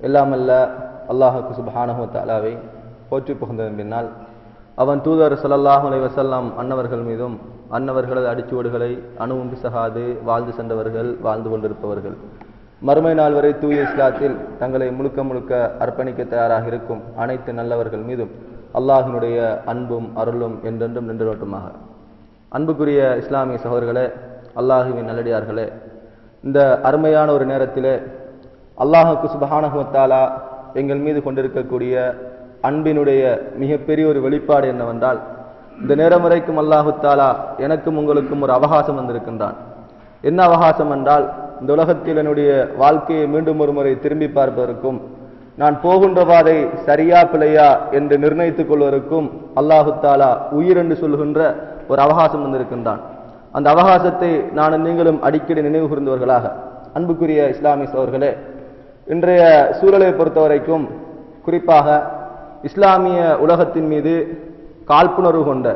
எல்லாமல்ல அல்லாஹுக்கு சுப்ஹானஹு வ தஆலாவை போற்றி புகழ்ந்ததன் பின்னால் அவன் தூதர் ஸல்லல்லாஹு அலைஹி வஸல்லம் அன்னவர்கள் மீதும் அன்னவர்களது அடிச்சுவடுகளை அணுவும் பிசகாது வாழ்ந்து சென்றவர்கள் வாழ்ந்து கொண்டிருப்பவர்கள் மறுமை நாள் வரை தூய இஸ்லாத்தில் தங்களை முழுக்க முழுக்க அர்ப்பணிக்க தயாராக இருக்கும் அனைத்து நல்லவர்கள் மீதும் அல்லாஹினுடைய அன்பும் அருளும் என்றென்றும் நின்றோட்டுமாக. அன்புக்குரிய இஸ்லாமிய சகோதரர்களே, அல்லாஹுவின் நல்லடியார்களே, இந்த அருமையான ஒரு நேரத்திலே அல்லாஹுக்கு சுப்ஹானஹு வ தஆலா எங்கள் மீது கொண்டிருக்கக்கூடிய அன்பினுடைய மிகப்பெரிய ஒரு வெளிப்பாடு என்னவென்றால், இந்த நேரம் வரைக்கும் அல்லாஹு தஆலா எனக்கும் உங்களுக்கும் ஒரு அவகாசம் வந்திருக்கின்றான். என்ன அவகாசம் என்றால், இந்த உலகத்தில் என்னுடைய வாழ்க்கையை மீண்டும் ஒரு முறை திரும்பி பார்ப்பதற்கும் நான் போகின்ற பாதை சரியா பிழையா என்று நிர்ணயித்துக் கொள்வதற்கும் அல்லாஹு தஆலா உயிர் என்று சொல்கின்ற ஒரு அவகாசம் வந்திருக்கின்றான். அந்த அவகாசத்தை நானும் நீங்களும் அடிக்கடி நினைவு கூர்ந்தவர்களாக, அன்புக்குரிய இஸ்லாமிய சகோதரர்களே, இன்றைய சூழலை பொறுத்தவரைக்கும் குறிப்பாக இஸ்லாமிய உலகத்தின் மீது காழ்ப்புணர்வு கொண்ட,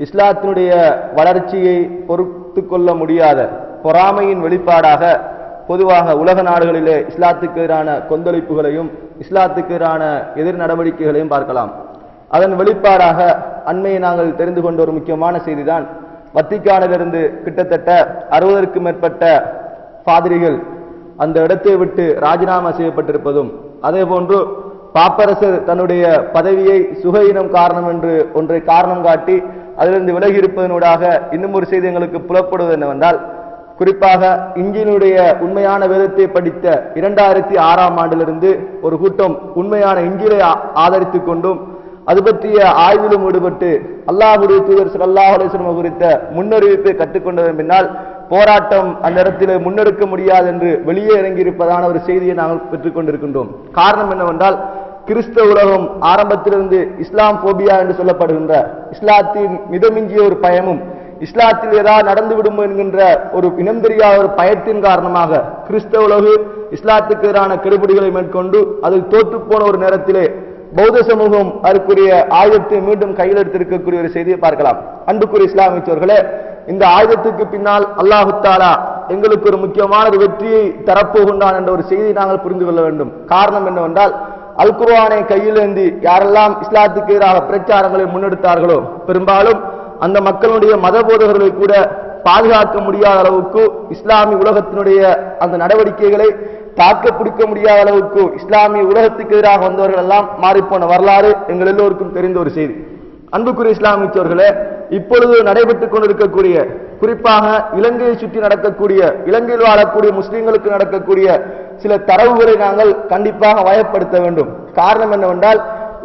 இஸ்லாத்தினுடைய வளர்ச்சியை பொறுத்து கொள்ள முடியாத பொறாமையின் வெளிப்பாடாக பொதுவாக உலக நாடுகளிலே இஸ்லாத்துக்கு எதிரான கொந்தளிப்புகளையும் இஸ்லாத்துக்கு எதிரான எதிர் நடவடிக்கைகளையும் பார்க்கலாம். அதன் வெளிப்பாடாக அண்மையை நாங்கள் தெரிந்து கொண்ட ஒரு முக்கியமான செய்திதான், வத்திக்கானிலிருந்து கிட்டத்தட்ட 60க்கும் மேற்பட்ட பாதிரிகள் அந்த இடத்தை விட்டு ராஜினாமா செய்யப்பட்டிருப்பதும், அதே போன்று பாப்பரசர் தன்னுடைய பதவியை சுகையினம் காரணம் என்று ஒன்றை காரணம் காட்டி அதிலிருந்து விலகி இருப்பதனூடாக இன்னும் ஒரு செய்தி எங்களுக்கு புலப்படுவது என்னவென்றால், குறிப்பாக இஞ்சினுடைய உண்மையான வேதத்தை படித்த 2006ஆம் ஆண்டிலிருந்து ஒரு கூட்டம் உண்மையான இஞ்சிலை ஆதரித்துக் கொண்டும் அது பற்றிய ஆய்விலும் ஈடுபட்டு அல்லாஹ்வுடைய தூதர் ஸல்லல்லாஹு அலைஹி வஸல்லம் குறித்த முன்னறிவிப்பை கற்றுக்கொண்டதன் பின்னால் போராட்டம் அந்த இடத்திலே முன்னெடுக்க முடியாது என்று வெளியே இறங்கியிருப்பதான ஒரு செய்தியை நாங்கள் பெற்றுக்கொண்டிருக்கின்றோம். காரணம் என்னவென்றால், கிறிஸ்தவ உலகம் ஆரம்பத்திலிருந்து இஸ்லாம் போபியா என்று சொல்லப்படுகின்ற இஸ்லாத்தின் மிதமிஞ்சிய ஒரு பயமும் இஸ்லாத்தில் ஏதாவது நடந்துவிடும் என்கின்ற ஒரு இனம் தெரியாத ஒரு பயத்தின் காரணமாக கிறிஸ்தவ உலகு இஸ்லாத்துக்கு எதிரான கெடுபிடிகளை மேற்கொண்டு அதில் தோற்று போன ஒரு நேரத்திலே பௌத்த சமூகம் அதற்குரிய ஆயுதத்தை மீண்டும் கையில் எடுத்திருக்கக்கூடிய ஒரு செய்தியை பார்க்கலாம். அன்புக்குரிய இஸ்லாமிய சகோதரர்களே, இந்த ஆயுதத்துக்கு பின்னால் அல்லாஹு தஆலா எங்களுக்கு ஒரு முக்கியமான ஒரு வெற்றியை தரப்போகின்றான் என்ற ஒரு செய்தியை நாங்கள் புரிந்து கொள்ள வேண்டும். காரணம் என்னவென்றால், அல் குர்ஆனை கையில் ஏந்தி யாரெல்லாம் இஸ்லாத்துக்கு எதிராக பிரச்சாரங்களை முன்னெடுத்தார்களோ பெரும்பாலும் அந்த மக்களுடைய மத போதகர்களை கூட பாதுகாக்க முடியாத அளவுக்கு இஸ்லாமிய உலகத்தினுடைய அந்த நடவடிக்கைகளை தாக்க பிடிக்க முடியாத அளவுக்கு இஸ்லாமிய உலகத்துக்கு எதிராக வந்தவர்கள் எல்லாம் மாறிப்போன வரலாறு எங்கள் எல்லோருக்கும் தெரிந்த ஒரு செய்தி. அன்புக்குரிய இஸ்லாமியர்களே, இப்பொழுது நடைபெற்றுக் கொண்டிருக்கக்கூடிய, குறிப்பாக இலங்கையை சுற்றி நடக்கக்கூடிய, இலங்கையில் வாழக்கூடிய முஸ்லிம்களுக்கு நடக்கக்கூடிய சில தரவுகளை நாங்கள் கண்டிப்பாக வயப்படுத்த வேண்டும். காரணம் என்னவென்றால்,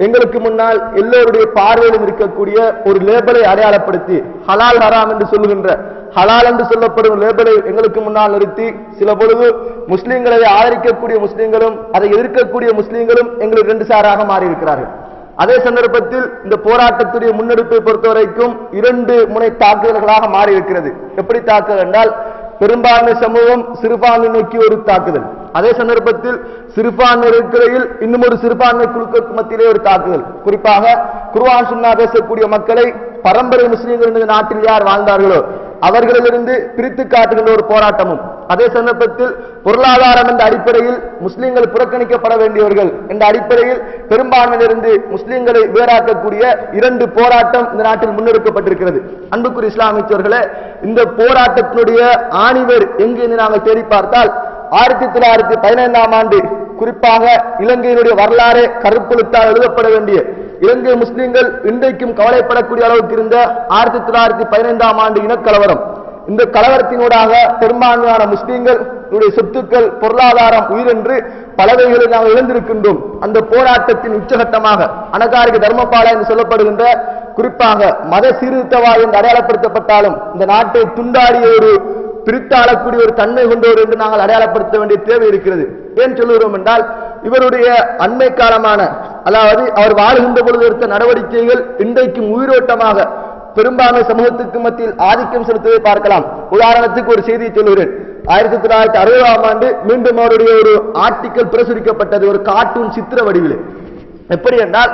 எங்களுக்கு முன்னால் எல்லோருடைய பார்வையிலும் இருக்கக்கூடிய ஒரு லேபலை அடையாளப்படுத்தி ஹலால் ஹராம் என்று சொல்லுகின்ற, ஹலால் என்று சொல்லப்படும் லேபலை எங்களுக்கு முன்னால் நிறுத்தி சில பொழுது முஸ்லிம்களை ஆதரிக்கக்கூடிய முஸ்லிம்களும் அதை எதிர்க்கக்கூடிய முஸ்லிம்களும் எங்களுக்கு 2 சாராக மாறி இருக்கிறார்கள். அதே சந்தர்ப்பத்தில் இந்த போராட்டத்துடைய முன்னெடுப்பை பொறுத்தவரைக்கும் 2 முனை தாக்குதல்களாக மாறி இருக்கிறது. எப்படி தாக்குதல் என்றால், பெரும்பான்மை சமூகம் சிறுபான்மை நோக்கி ஒரு தாக்குதல், அதே சந்தர்ப்பத்தில் சிறுபான்மை இருக்கிறையில் இன்னும் ஒரு சிறுபான்மை குழுக்களுக்கு மத்தியிலே ஒரு தாக்குதல். குறிப்பாக குர்ஆன் சுன்னா பேசக்கூடிய மக்களை பரம்பரை முஸ்லிம்கள் இந்த நாட்டில் யார் வாழ்ந்தார்களோ அவர்களிலிருந்து பிரித்து காட்டுகின்ற ஒரு போராட்டமும், அதே சந்தர்ப்பத்தில் பொருளாதாரம் என்ற அடிப்படையில் முஸ்லிம்கள் புறக்கணிக்கப்பட வேண்டியவர்கள் என்ற அடிப்படையில் பெரும்பான்மையிலிருந்து முஸ்லிம்களை வேறாக்கக்கூடிய 2 போராட்டம் இந்த நாட்டில் முன்னெடுக்கப்பட்டிருக்கிறது. அன்புக்குரிய இஸ்லாமியர்களே, இந்த போராட்டத்தினுடைய ஆணிவர் எங்கே என்று நாங்கள் தேடி பார்த்தால் 1915ஆம் ஆண்டு குறிப்பாக இலங்கையினுடைய வரலாறு கருப்பெழுத்தால் எழுதப்பட வேண்டிய, இலங்கை முஸ்லிம்கள் இன்றைக்கும் கவலைப்படக்கூடிய அளவுக்கு இருந்த 1915ஆம் ஆண்டு இனக்கலவரம். இந்த கலவரத்தினூடாக பெரும்பான்மையான முஸ்லிம்கள் சொத்துக்கள், பொருளாதாரம், உயிர் என்று பலவைகளை நாங்கள் இழந்திருக்கின்றோம். அந்த போராட்டத்தின் உச்சகட்டமாக அனகாரிக தர்மபாலா என்று சொல்லப்படுகின்ற, குறிப்பாக மத சீர்திருத்தவாதி என்று அடையாளப்படுத்தப்பட்டாலும் இந்த நாட்டை துண்டாடிய ஒரு பிரித்தாளக்கூடிய ஒரு தன்மை கொண்டவர் என்று நாங்கள் அடையாளப்படுத்த வேண்டிய தேவை இருக்கிறது. ஏன் சொல்லுகிறோம் என்றால், இவருடைய அண்மை காலமான, அதாவது அவர் வாழ்கின்ற பொழுது எடுத்த நடவடிக்கைகள் இன்றைக்கும் உயிரோட்டமாக பெரும்பான்மை சமூகத்துக்கு மத்தியில் ஆதிக்கம் செலுத்துவதை பார்க்கலாம். உதாரணத்துக்கு ஒரு செய்தியை சொல்லுகிறேன். 1960ஆம் ஆண்டு மீண்டும் அவருடைய ஒரு ஆர்டிக்கல் பிரசுரிக்கப்பட்டது, ஒரு கார்ட்டூன் சித்திர வடிவில். எப்படி என்றால்,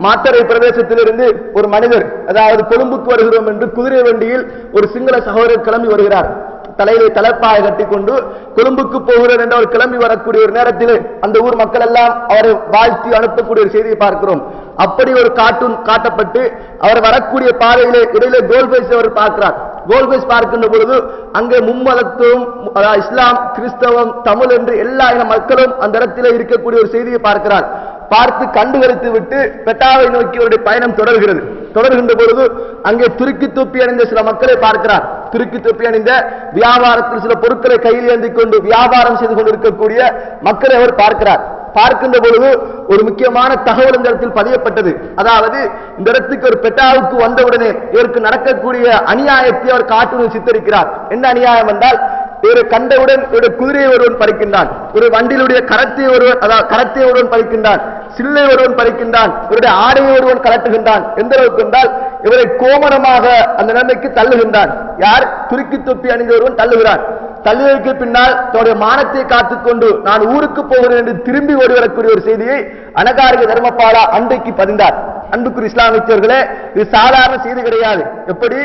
மாத்தறை பிரதேசத்திலிருந்து ஒரு மனிதர், அதாவது கொழும்புக்கு வருகிறோம் என்று குதிரை வண்டியில் ஒரு சிங்கள சகோதரர் கிளம்பி வருகிறார். தலையிலே தலைப்பாயை கட்டிக்கொண்டு கொழும்புக்கு போகிறேன் என்று அவர் கிளம்பி வரக்கூடிய ஒரு நேரத்தில் அந்த ஊர் மக்கள் எல்லாம் அவரை வாழ்த்தி அனுப்பக்கூடிய ஒரு செய்தியை பார்க்கிறோம். அப்படி ஒரு கார்ட்டூன் காட்டப்பட்டு அவர் வரக்கூடிய பாதையிலே இடையிலே கோல்பேஸ் அவர் பார்க்கிறார். கோல்பேஸ் பார்க்கின்ற பொழுது அங்கே மும்மதத்துவம், இஸ்லாம், கிறிஸ்தவம், தமிழ் என்று எல்லா இன மக்களும் அந்த இடத்திலே இருக்கக்கூடிய ஒரு செய்தியை பார்க்கிறார். பார்த்து கண்டுகளித்து விட்டு பெட்டாவை நோக்கி அவருடைய பயணம் தொடர்கின்ற பொழுது அங்கே துருக்கி தொப்பி அணிந்த சில மக்களை பார்க்கிறார். துருக்கி தொப்பி அணிந்த வியாபாரத்தில் சில பொருட்களை கையில் ஏந்தி கொண்டு வியாபாரம் செய்து கொண்டிருக்கக்கூடிய மக்களை அவர் பார்க்கிறார். பார்க்கின்ற பொழுது ஒரு முக்கியமான தகவல் இந்த இடத்தில் பதியப்பட்டது. அதாவது இந்த இடத்துக்கு ஒரு பெட்டாவுக்கு வந்தவுடனே இவருக்கு நடக்கக்கூடிய அநியாயத்தை அவர் கார்ட்டூனில் சித்தரிக்கிறார். என்ன அநியாயம் என்றால், இவரை கண்டவுடன் இவருடைய குதிரையை ஒருவன் பறிக்கின்றான், ஒரு வண்டியிலுடைய கரத்தை ஒருவன் பறிக்கின்றான், சில்லை ஒருவன் பறிக்கின்றான், இவருடைய ஆடையை ஒருவன் கலட்டுகின்றான். எந்த அளவுக்கு என்றால் இவரை கோமணமாக அந்த நிலைமைக்கு தள்ளுகின்றான். யார்? துருக்கி தொப்பி அணிந்த ஒருவன் தள்ளுகிறான். தள்ளுவதற்கு பின்னால் தன்னுடைய மானத்தை காத்துக்கொண்டு நான் ஊருக்கு போகிறேன் என்று திரும்பி ஓடி வரக்கூடிய ஒரு செய்தியை அனகாரிக தர்மபாலா அன்றைக்கு பதிந்தார். அன்புக்குரிய இஸ்லாமியர்களே, இது சாதாரண செய்தி கிடையாது. எப்படி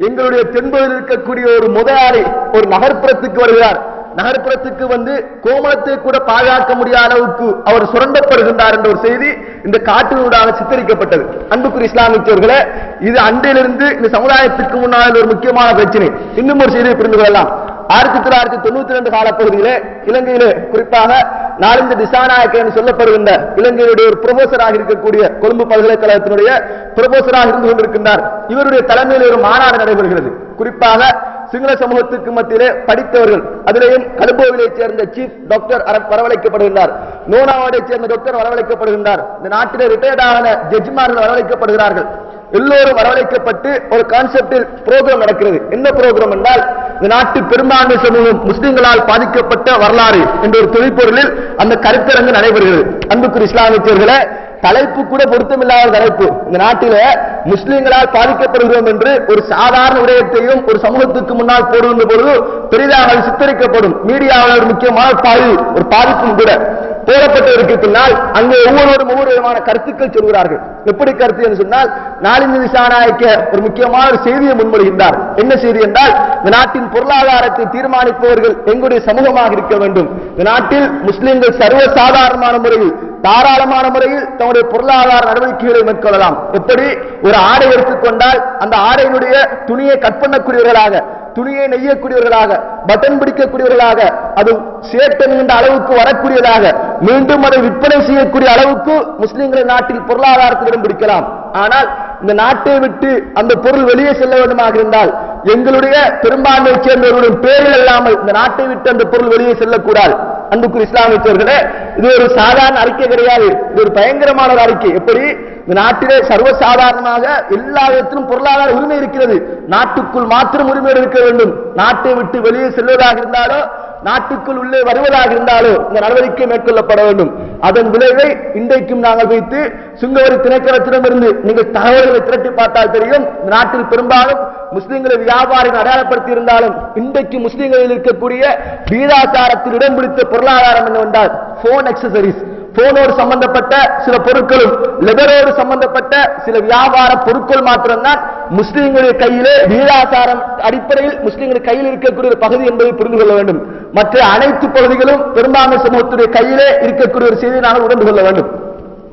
எங்களுடைய தென்பகுதியில் இருக்கக்கூடிய ஒரு முதலாளி ஒரு நகர்ப்புறத்துக்கு வருகிறார், நகர்ப்புறத்துக்கு வந்து கோமணத்தை கூட பாதுகாக்க முடியாத அளவுக்கு அவர் சுரண்டப்படுகின்றார் என்ற ஒரு செய்தி இந்த காட்டினூடாக சித்தரிக்கப்பட்டது. அன்புக்குரிய இஸ்லாமியர்களே, இது அன்றையிலிருந்து இந்த சமுதாயத்துக்கு முன்னால் ஒரு முக்கியமான பிரச்சனை. இன்னும் ஒரு செய்தியை புரிந்து கொள்ளலாம். 1992 காலப்பகுதியிலே இலங்கையிலே குறிப்பாக நாலந்து திசாநாயக்க என்று சொல்லப்படுகின்ற இலங்கையுடைய ஒரு புரொஃபசராக இருக்கக்கூடிய கொழும்பு பல்கலைக்கழகத்தினுடைய புரொஃபசராக இருந்து கொண்டிருக்கின்றார். இவருடைய தலைமையில் ஒரு மாநாடு நடைபெறுகிறது. குறிப்பாக சிங்கள சமூகத்துக்கு மத்தியிலே படித்தவர்கள், அதிலேயும் கலுபோவிலை சேர்ந்த சீஃப் டாக்டர் வரவழைக்கப்படுகின்றார், நோனாவாடை சேர்ந்த டாக்டர் வரவழைக்கப்படுகின்றார், இந்த நாட்டிலே ரிட்டையர்ட் ஆன ஜட்ஜிமார்கள் வரவழைக்கப்படுகிறார்கள். எல்லோரும் வரவழைக்கப்பட்டு ஒரு கான்செப்டில் புரோகிராம் நடக்கிறது. என்ன புரோகிராம் என்றால், இந்த நாட்டு பெரும்பான்மை சமூகம் முஸ்லிம்களால் பாதிக்கப்பட்ட வரலாறு என்ற ஒரு தொழிற்பொருளில் அந்த கருத்தரங்கு நடைபெறுகிறது. அன்புக்குரிய இஸ்லாமியர்களே, தலைப்பு கூட பொருத்தமில்லாத தலைப்பு. இந்த நாட்டில முஸ்லிம்களால் பாதிக்கப்படுகிறோம் என்று ஒரு சாதாரண விடயத்தையும் ஒரு சமூகத்துக்கு முன்னால் போடுகின்ற பொழுது பெரிதாக சித்தரிக்கப்படும். மீடியாவில் ஒரு முக்கியமான ஒரு பாதிப்பும் கூட போடப்பட்டதற்கு பின்னால் அங்கே ஒவ்வொருவரும் ஒவ்வொரு விதமான கருத்துக்கள் சொல்கிறார்கள். எப்படி கருத்து என்று சொன்னால், நாளிந்த திசாநாயக்க ஒரு முக்கியமான ஒரு செய்தியை முன்மொழிகின்றார். என்ன செய்தி என்றால், இந்த நாட்டின் பொருளாதாரத்தை தீர்மானிப்பவர்கள் எங்களுடைய சமூகமாக இருக்க வேண்டும். இந்த நாட்டில் முஸ்லிம்கள் சர்வசாதாரணமான முறையில் தாராளமான முறையில் தன்னுடைய பொருளாதார நடவடிக்கைகளை மேற்கொள்ளலாம். எப்படி ஒரு ஆடை எடுத்துக்கொண்டால் அந்த ஆடையினுடைய துணியை கட் பண்ணக்கூடியவர்களாக, துணியை நெய்யக்கூடியவர்களாக, பட்டன் பிடிக்கக்கூடியவர்களாக, அது சேட்டென்கின்ற அளவுக்கு வரக்கூடியதாக, மீண்டும் அதை விற்பனை செய்யக்கூடிய அளவுக்கு முஸ்லிம்களின் நாட்டில் பொருளாதாரத்தில் இடம் பிடிக்கலாம். ஆனால் இந்த நாட்டை விட்டு அந்த பொருள் வெளியே செல்ல வேண்டுமாக இருந்தால் எங்களுடைய பெரும்பான்மையை சேர்ந்தவர்களுடைய பேரில் இல்லாமல் இந்த நாட்டை விட்டு அந்த பொருள் வெளியே செல்லக்கூடாது. அன்புக்குரிய இஸ்லாமியர்களே, இது ஒரு சாதாரண அறிக்கை கிடையாது, இது ஒரு பயங்கரமான ஒரு அறிக்கை. எப்படி இந்த நாட்டிலே சர்வசாதாரணமாக எல்லா விதத்திலும் பொருளாதார உரிமை இருக்கிறது, நாட்டுக்குள் மாத்திரம் உரிமை இருக்க வேண்டும். நாட்டை விட்டு வெளியே செல்வதாக இருந்தாலோ நாட்டுக்குள் உள்ளே வருவதாக இருந்தாலோ இந்த நடவடிக்கை மேற்கொள்ளப்பட வேண்டும். அதன் விளைவை இன்றைக்கும் நாங்கள் வைத்து சுங்கவரி திணைக்களத்திடமிருந்து நீங்கள் தகவல்களை திரட்டி பார்த்தால் தெரியும். இந்த நாட்டில் பெரும்பாலும் முஸ்லிம்களை வியாபாரிகள் அடையாளப்படுத்தி இருந்தாலும் இன்றைக்கு முஸ்லிம்களில் இருக்கக்கூடிய வீதாச்சாரத்தில் இடம் பிடித்த பொருளாதாரம் என்னவென்றால் போன் அக்சசரிஸ், போனோடு சம்பந்தப்பட்ட சில பொருட்களும் லெதரோடு சம்பந்தப்பட்ட சில வியாபார பொருட்கள் மாத்திரம்தான் முஸ்லிம்களுடைய கையிலே வீதாச்சாரம் அடிப்படையில் முஸ்லிம்களுடைய கையில் இருக்கக்கூடிய ஒரு பகுதி என்பதை புரிந்து கொள்ள வேண்டும். மற்ற அனைத்து பகுதிகளும் பெரும்பான்மை சமூகத்துடைய கையிலே இருக்கக்கூடிய ஒரு செய்தியை நாங்கள் உணர்ந்து கொள்ள வேண்டும்.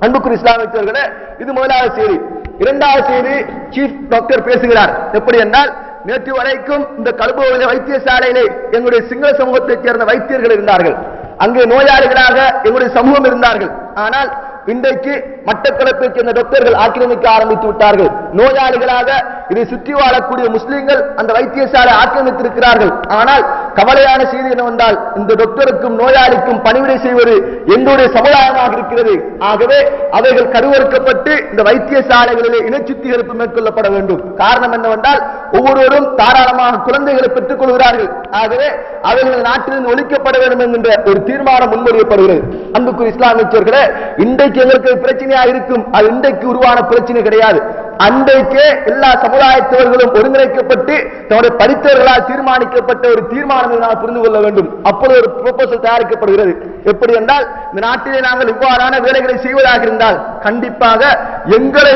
அன்புக்குரிய இஸ்லாமியர்களே, இது முதலாவது செய்தி. இரண்டாவது செய்தி, சீஃப் டாக்டர் பேசுகிறார். எப்படி என்றால், நேற்று வரைக்கும் இந்த கலுபோவிலே வைத்தியசாலையிலே எங்களுடைய சிங்கள சமூகத்தைச் சேர்ந்த வைத்தியர்கள் இருந்தார்கள், அங்கே நோயாளிகளாக எங்களுடைய சமூகம் இருந்தார்கள். ஆனால் இன்றைக்கு மட்டக்களப்பை சேர்ந்த டாக்டர்கள் ஆக்கிரமிக்க ஆரம்பித்து விட்டார்கள். நோயாளிகளாக இதை சுற்றி வாழக்கூடிய முஸ்லிம்கள் அந்த வைத்தியசாலை ஆக்கிரமித்திருக்கிறார்கள். ஆனால் கவலையான செய்தி என்னவென்றால், இந்த டாக்டருக்கும் நோயாளிக்கும் பணிவிடை செய்வது எங்களுடைய சமுதாயமாக இருக்கிறது. ஆகவே அவைகள் கருவறுக்கப்பட்டு இந்த வைத்தியசாலைகளிலே இனச்சுத்திகரிப்பு மேற்கொள்ளப்பட வேண்டும். காரணம் என்னவென்றால், ஒவ்வொருவரும் தாராளமாக குழந்தைகளை பெற்றுக் கொள்கிறார்கள். ஆகவே அவைகள் நாட்டிலிருந்து ஒழிக்கப்பட வேண்டும் என்கின்ற ஒரு தீர்மானம் முன்மொழியப்படுகிறது. அன்புக்குரிய இஸ்லாமியர்களே, இன்றைக்கு எங்களுக்கு பிரச்சனையாக இருக்கும், அது இன்றைக்கு உருவான பிரச்சனை கிடையாது. அன்றைக்கே எல்லா சமுதாயத்தவர்களும் ஒருங்கிணைக்கப்பட்டு தன்னுடைய படித்தவர்களால் தீர்மானிக்கப்பட்ட ஒரு தீர்மானம் நாம் புரிந்து கொள்ள வேண்டும். அப்பொழுது ஒரு ப்ரொபோசல் தயாரிக்கப்படுகிறது. எப்படி என்றால், இந்த நாட்டிலே நாங்கள் இவ்வாறான வேலைகளை செய்வதாக இருந்தால் கண்டிப்பாக எங்களை